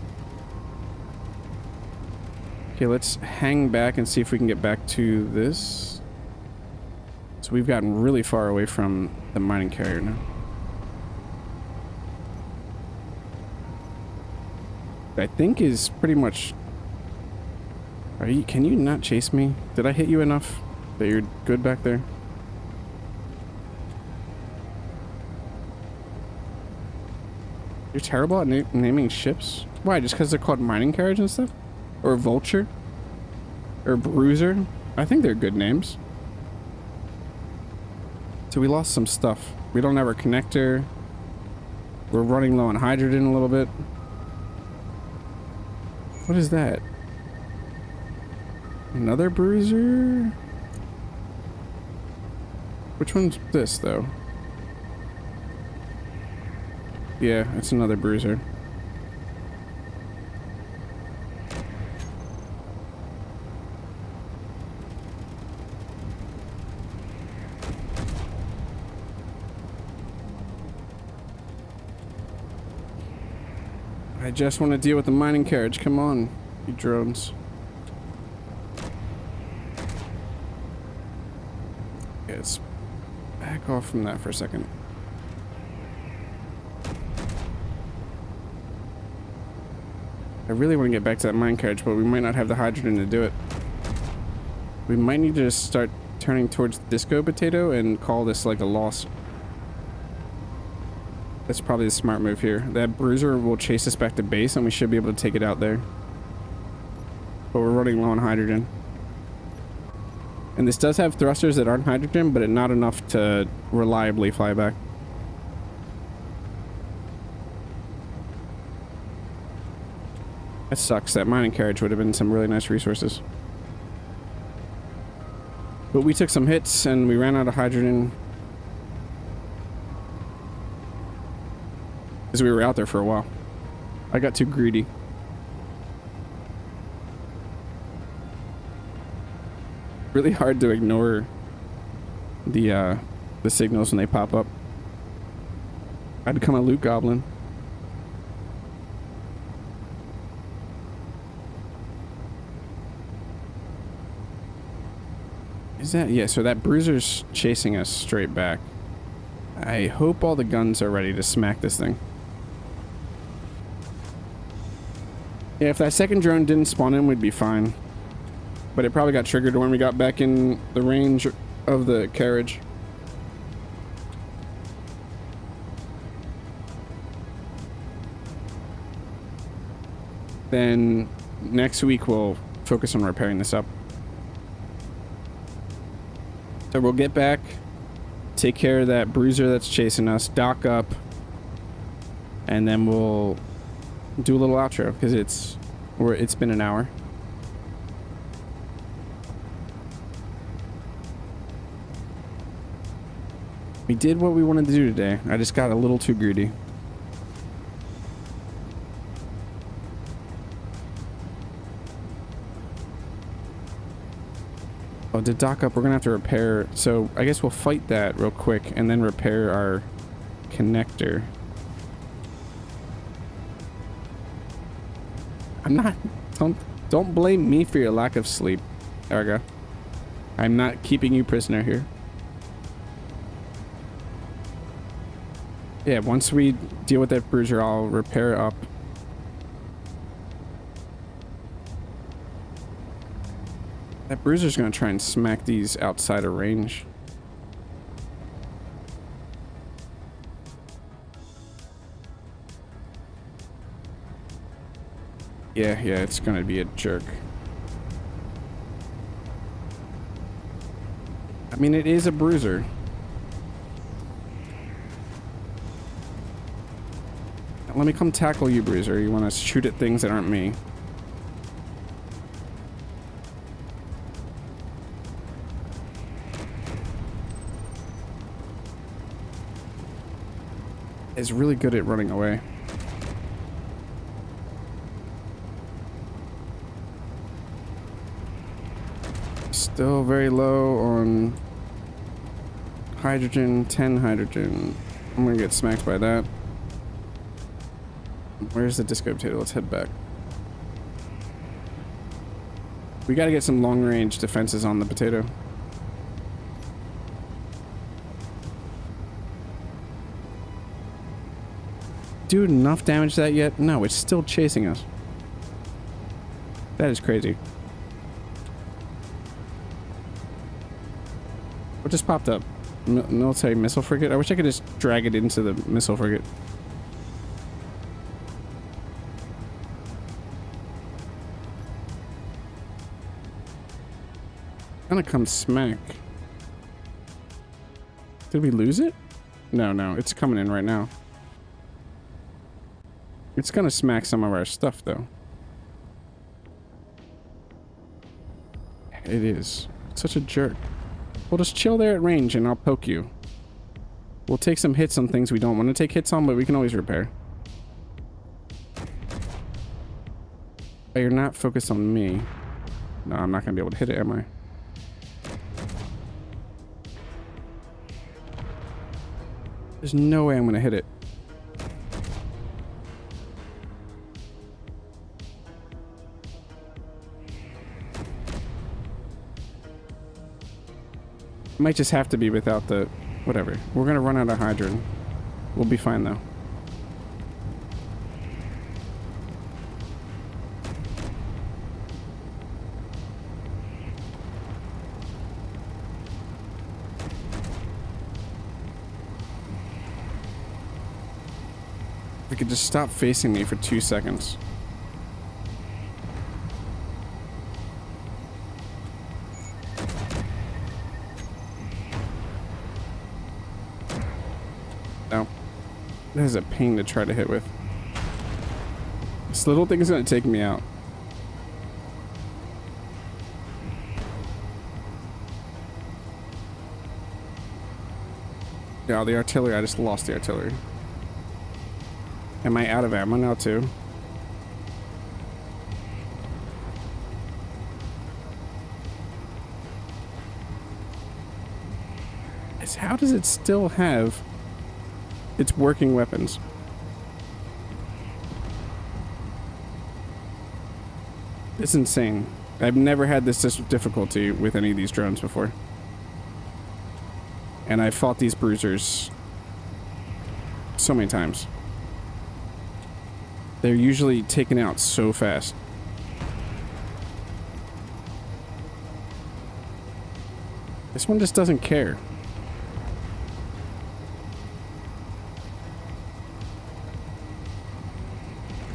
Okay, let's hang back and see if we can get back to this. So we've gotten really far away from the mining carrier now. I think is pretty much... Can you not chase me? Did I hit you enough that you're good back there? You're terrible at naming ships? Why, just because they're called mining carriage and stuff? Or Vulture? Or Bruiser? I think they're good names. So we lost some stuff. We don't have our connector. We're running low on hydrogen a little bit. What is that? Another bruiser? Which one's this, though? Yeah, it's another bruiser. I just want to deal with the mining carriage. Come on, you drones. Okay, let's back off from that for a second. I really want to get back to that mine carriage, but we might not have the hydrogen to do it. We might need to just start turning towards the disco potato and call this like a loss. That's probably the smart move here. That bruiser will chase us back to base and we should be able to take it out there. But we're running low on hydrogen. And this does have thrusters that aren't hydrogen, but not enough to reliably fly back. That sucks. That mining carriage would have been some really nice resources. But we took some hits and we ran out of hydrogen. Because we were out there for a while. I got too greedy. Really hard to ignore the signals when they pop up. I'd become a loot goblin. Is that... yeah, so that bruiser's chasing us straight back. I hope all the guns are ready to smack this thing. Yeah, if that second drone didn't spawn in, we'd be fine. But it probably got triggered when we got back in the range of the carriage. Then next week we'll focus on repairing this up. So we'll get back, take care of that bruiser that's chasing us, dock up, and then we'll do a little outro because it's been an hour. We did what we wanted to do today. I just got a little too greedy. Oh, to dock up, we're gonna have to repair. So I guess we'll fight that real quick and then repair our connector. I'm not... Don't blame me for your lack of sleep, Erga. I'm not keeping you prisoner here. Yeah, once we deal with that bruiser, I'll repair it up. That bruiser's gonna try and smack these outside of range. Yeah, it's gonna be a jerk. I mean, it is a bruiser. Let me come tackle you, bruiser. You want to shoot at things that aren't me. It's really good at running away. Still very low on hydrogen, 10 hydrogen. I'm gonna get smacked by that. Where's the disco potato? Let's head back. We gotta get some long range defenses on the potato. Do enough damage to that yet? No, it's still chasing us. That is crazy. What just popped up? Military missile frigate? I wish I could just drag it into the missile frigate. Gonna come smack. Did we lose it? No, it's coming in right now. It's gonna smack some of our stuff though. It is. Such a jerk. We'll just chill there at range and I'll poke you. We'll take some hits on things we don't want to take hits on, but we can always repair. Oh, you're not focused on me. No, I'm not going to be able to hit it, am I? There's no way I'm going to hit it. Might just have to be without the... Whatever. We're going to run out of hydrogen. We'll be fine, though. If we could just stop facing me for 2 seconds. No. That is a pain to try to hit with. This little thing is going to take me out. Yeah, the artillery. I just lost the artillery. Am I out of ammo now too? How does it still have its working weapons? It's insane. I've never had this difficulty with any of these drones before. And I've fought these bruisers so many times. They're usually taken out so fast. This one just doesn't care.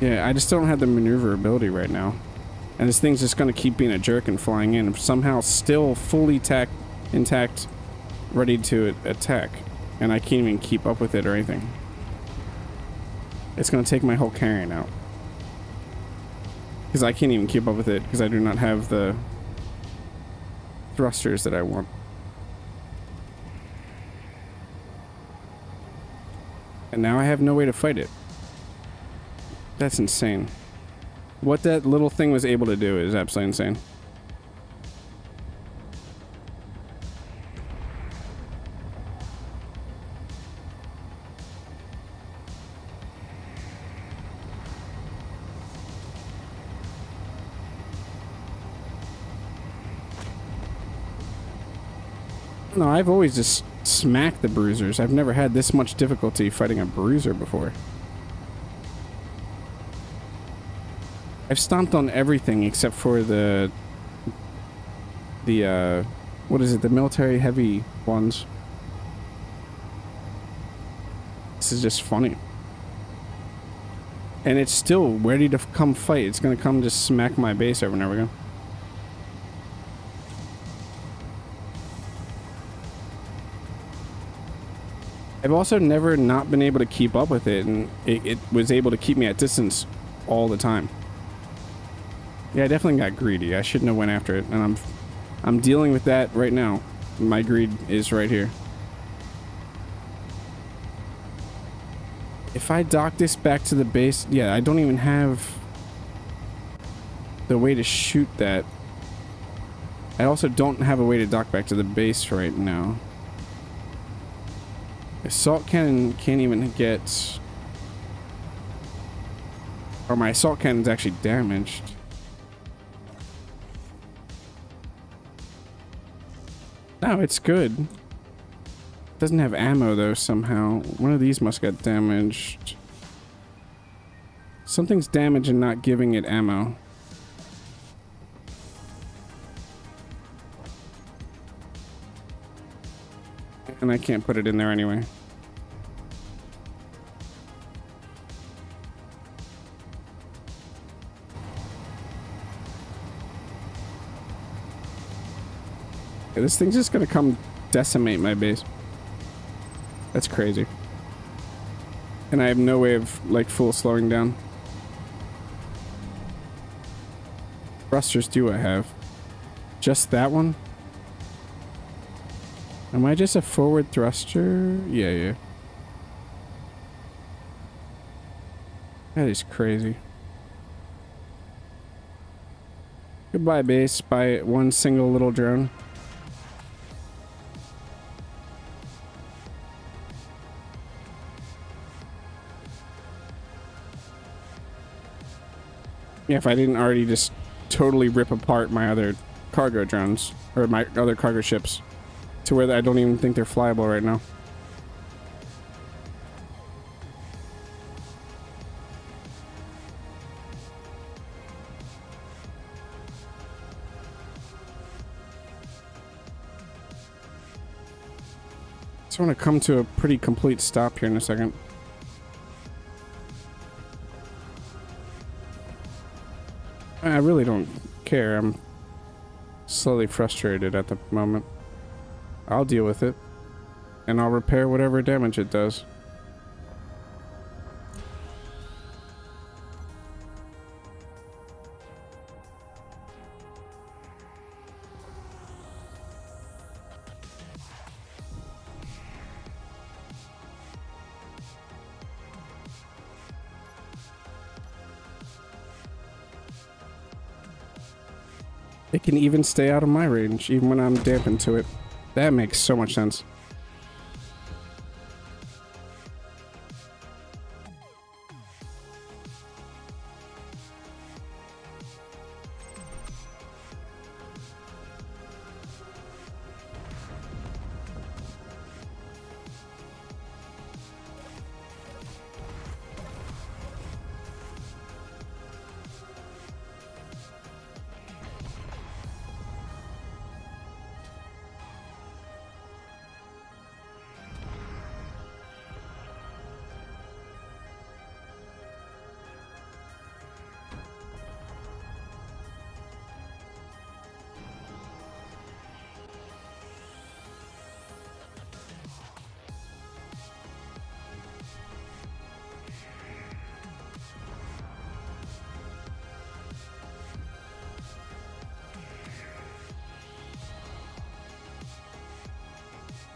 Yeah, I just don't have the maneuverability right now. And this thing's just going to keep being a jerk and flying in. Somehow still fully intact, ready to attack. And I can't even keep up with it or anything. It's going to take my whole carrying out. Because I can't even keep up with it because I do not have the thrusters that I want. And now I have no way to fight it. That's insane. What that little thing was able to do is absolutely insane. No, I've always just smacked the bruisers. I've never had this much difficulty fighting a bruiser before. I've stomped on everything except for the what is it? The military heavy ones. This is just funny. And it's still ready to come fight. It's gonna come just smack my base over and over again. I've also never not been able to keep up with it, and it was able to keep me at distance all the time. Yeah, I definitely got greedy. I shouldn't have went after it, and I'm dealing with that right now. My greed is right here. If I dock this back to the base, yeah, I don't even have the way to shoot that. I also don't have a way to dock back to the base right now. Assault cannon can't even get... Or my assault cannon's actually damaged. No, it's good. Doesn't have ammo though somehow. One of these must get damaged. Something's damaged and not giving it ammo. And I can't put it in there anyway. Okay, this thing's just gonna come decimate my base. That's crazy. And I have no way of, like, full slowing down. Thrusters do I have. Just that one? Am I just a forward thruster? Yeah. That is crazy. Goodbye, base. By one single little drone. Yeah, if I didn't already just totally rip apart my other cargo drones, or my other cargo ships, to where I don't even think they're flyable right now. I want to come to a pretty complete stop here in a second. I really don't care. I'm slowly frustrated at the moment. I'll deal with it, and I'll repair whatever damage it does. It can even stay out of my range, even when I'm dampened to it. That makes so much sense.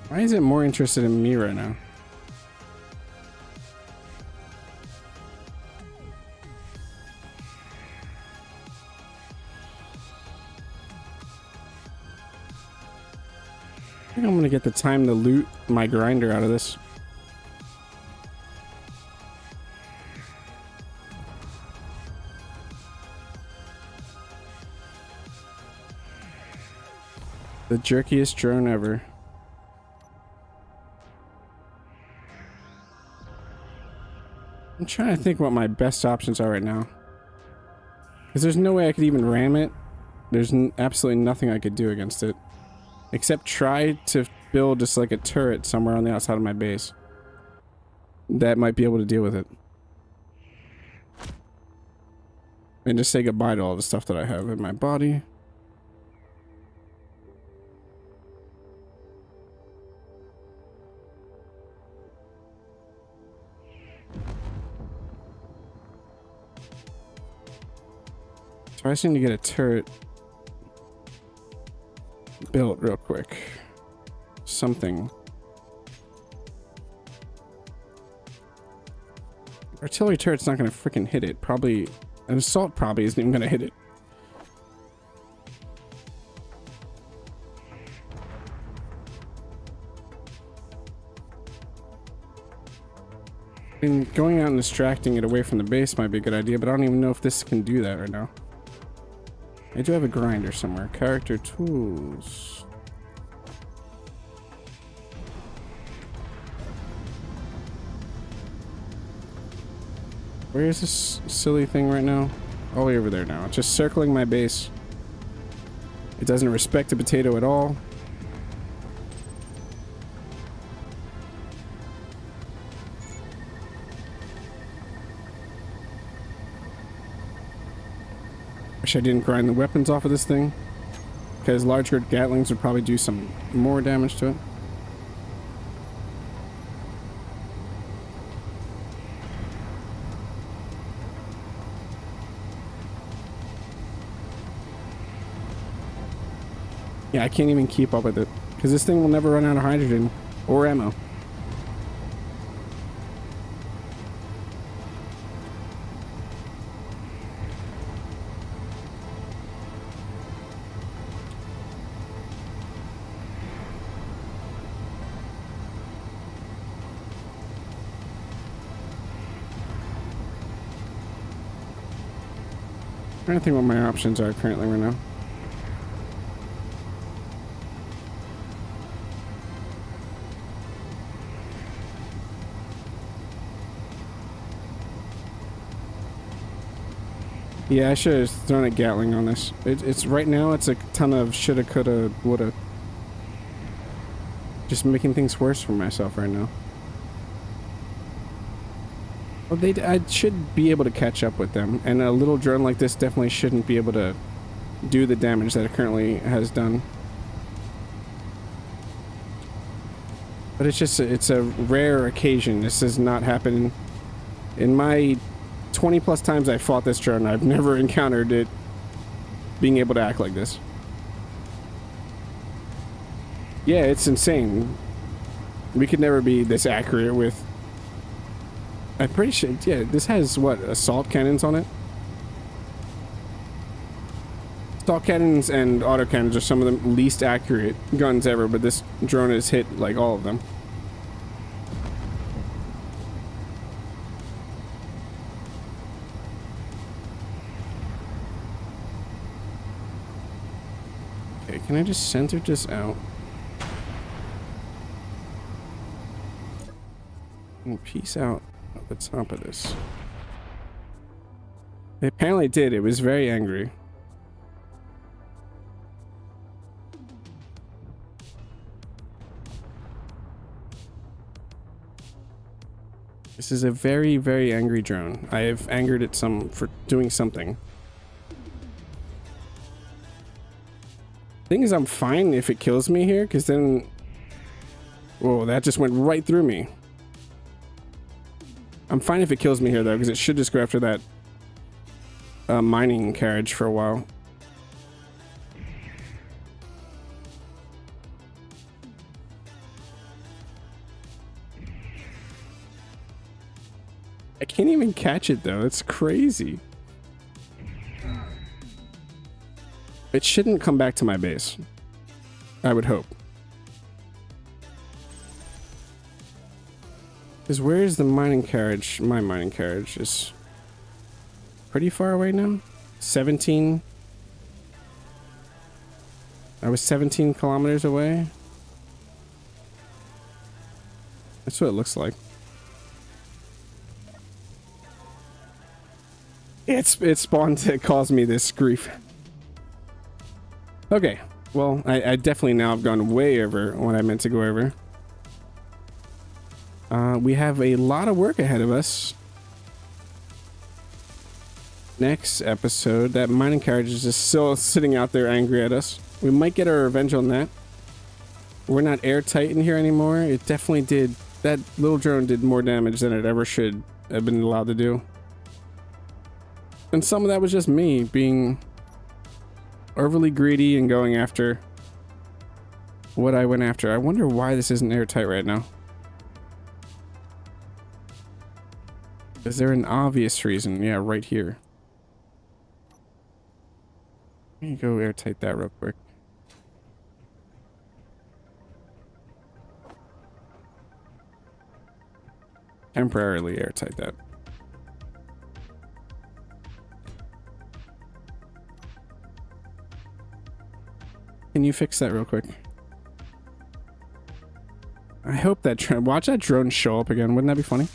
Why is it more interested in me right now? I think I'm gonna get the time to loot my grinder out of this. The jerkiest drone ever. I'm trying to think what my best options are right now. Because there's no way I could even ram it. There's absolutely nothing I could do against it. Except try to build just like a turret somewhere on the outside of my base. That might be able to deal with it. And just say goodbye to all the stuff that I have in my body. So I just need to get a turret built real quick. Something. Artillery turret's not gonna freaking hit it. Probably an assault probably isn't even gonna hit it. I mean, going out and distracting it away from the base might be a good idea, but I don't even know if this can do that right now. I do have a grinder somewhere. Character tools. Where is this silly thing right now? All the way over there now. It's just circling my base. It doesn't respect a potato at all. Wish I didn't grind the weapons off of this thing, because larger Gatlings would probably do some more damage to it. Yeah, I can't even keep up with it because this thing will never run out of hydrogen or ammo. I'm trying to think what my options are currently right now. Yeah, I should have thrown a Gatling on this. It's right now. It's a ton of shoulda, coulda, woulda. Just making things worse for myself right now. Well, I should be able to catch up with them, and a little drone like this definitely shouldn't be able to do the damage that it currently has done. But it's just, it's a rare occasion. This does not happen in my 20 plus times I fought this drone. I've never encountered it being able to act like this. Yeah, it's insane. We could never be this accurate with... I'm pretty sure, yeah, this has, what, assault cannons on it? Assault cannons and autocannons are some of the least accurate guns ever, but this drone has hit, like, all of them. Okay, can I just center this out? And piece out at the top of this. It apparently did. It was very angry. This is a very, very angry drone. I have angered it some for doing something. Thing is, I'm fine if it kills me here, because then... Whoa, that just went right through me. I'm fine if it kills me here, though, because it should just go after that mining carriage for a while. I can't even catch it, though. It's crazy. It shouldn't come back to my base. I would hope. Because where is the mining carriage? My mining carriage is pretty far away now. 17. I was 17 kilometers away. That's what it looks like. It spawned to cause me this grief. Okay, well, I definitely now have gone way over what I meant to go over. We have a lot of work ahead of us. Next episode, that mining carriage is just still sitting out there angry at us. We might get our revenge on that. We're not airtight in here anymore. It definitely did. That little drone did more damage than it ever should have been allowed to do. And some of that was just me being overly greedy and going after what I went after. I wonder why this isn't airtight right now. Is there an obvious reason? Yeah, right here. Let me go airtight that real quick. Temporarily airtight that. Can you fix that real quick? I hope that drone... Watch that drone show up again. Wouldn't that be funny?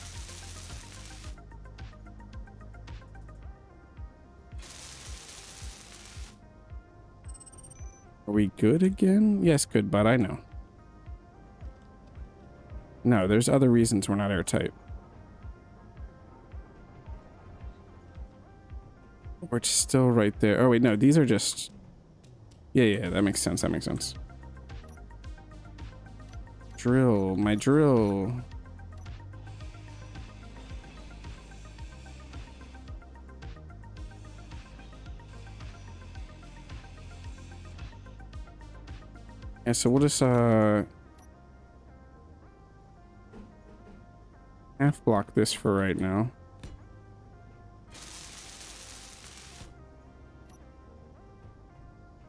Are we good again? Yes, good, but I know. No, there's other reasons we're not airtight. We're still right there. Oh, wait, no, these are just... Yeah, that makes sense. That makes sense. Drill. My drill. Yeah, so we'll just half block this for right now.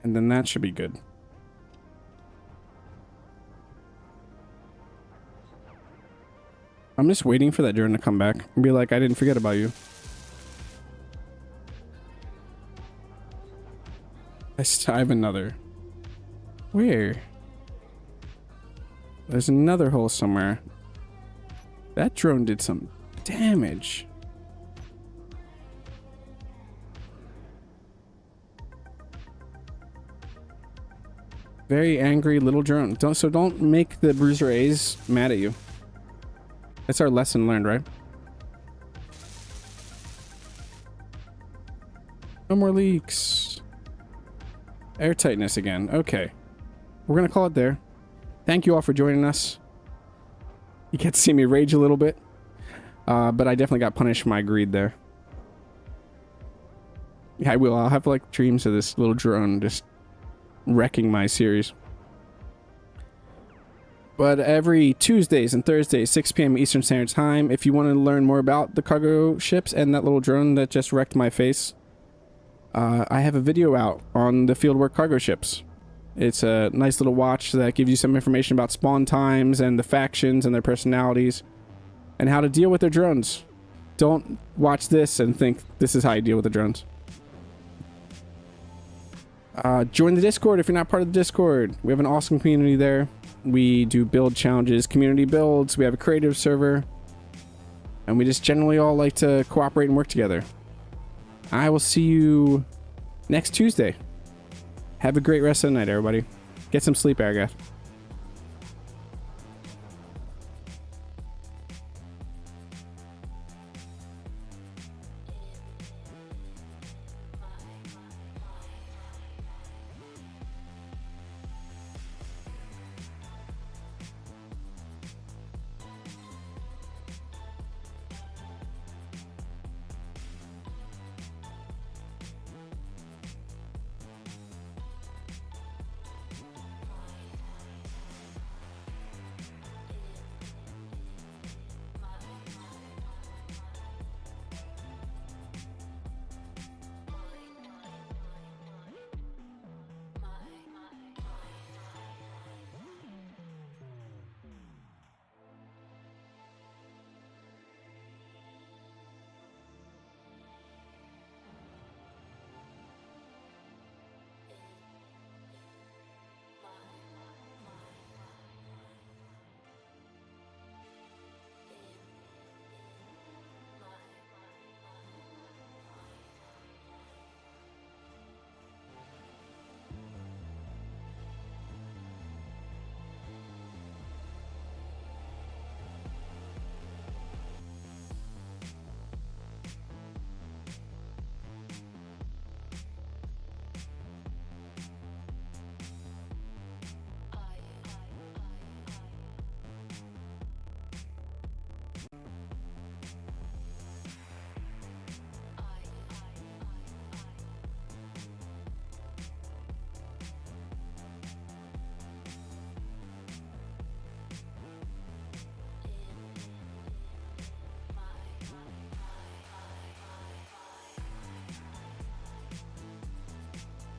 And then that should be good. I'm just waiting for that drone to come back and be like, I didn't forget about you. I have another. Where? There's another hole somewhere. That drone did some damage. Very angry little drone. Don't make the Bruiser A's mad at you. That's our lesson learned, right? No more leaks. Air tightness again. Okay. We're gonna call it there. Thank you all for joining us. You get to see me rage a little bit. But I definitely got punished for my greed there. Yeah, I will. I'll have like dreams of this little drone just wrecking my series. But every Tuesdays and Thursdays, 6 p.m. Eastern Standard Time, if you want to learn more about the cargo ships and that little drone that just wrecked my face, I have a video out on the fieldwork cargo ships. It's a nice little watch that gives you some information about spawn times and the factions and their personalities and how to deal with their drones. Don't watch this and think this is how you deal with the drones. Join the Discord if you're not part of the Discord. We have an awesome community there. We do build challenges, community builds. We have a creative server. And we just generally all like to cooperate and work together. I will see you next Tuesday. Have a great rest of the night, everybody. Get some sleep, Aegir.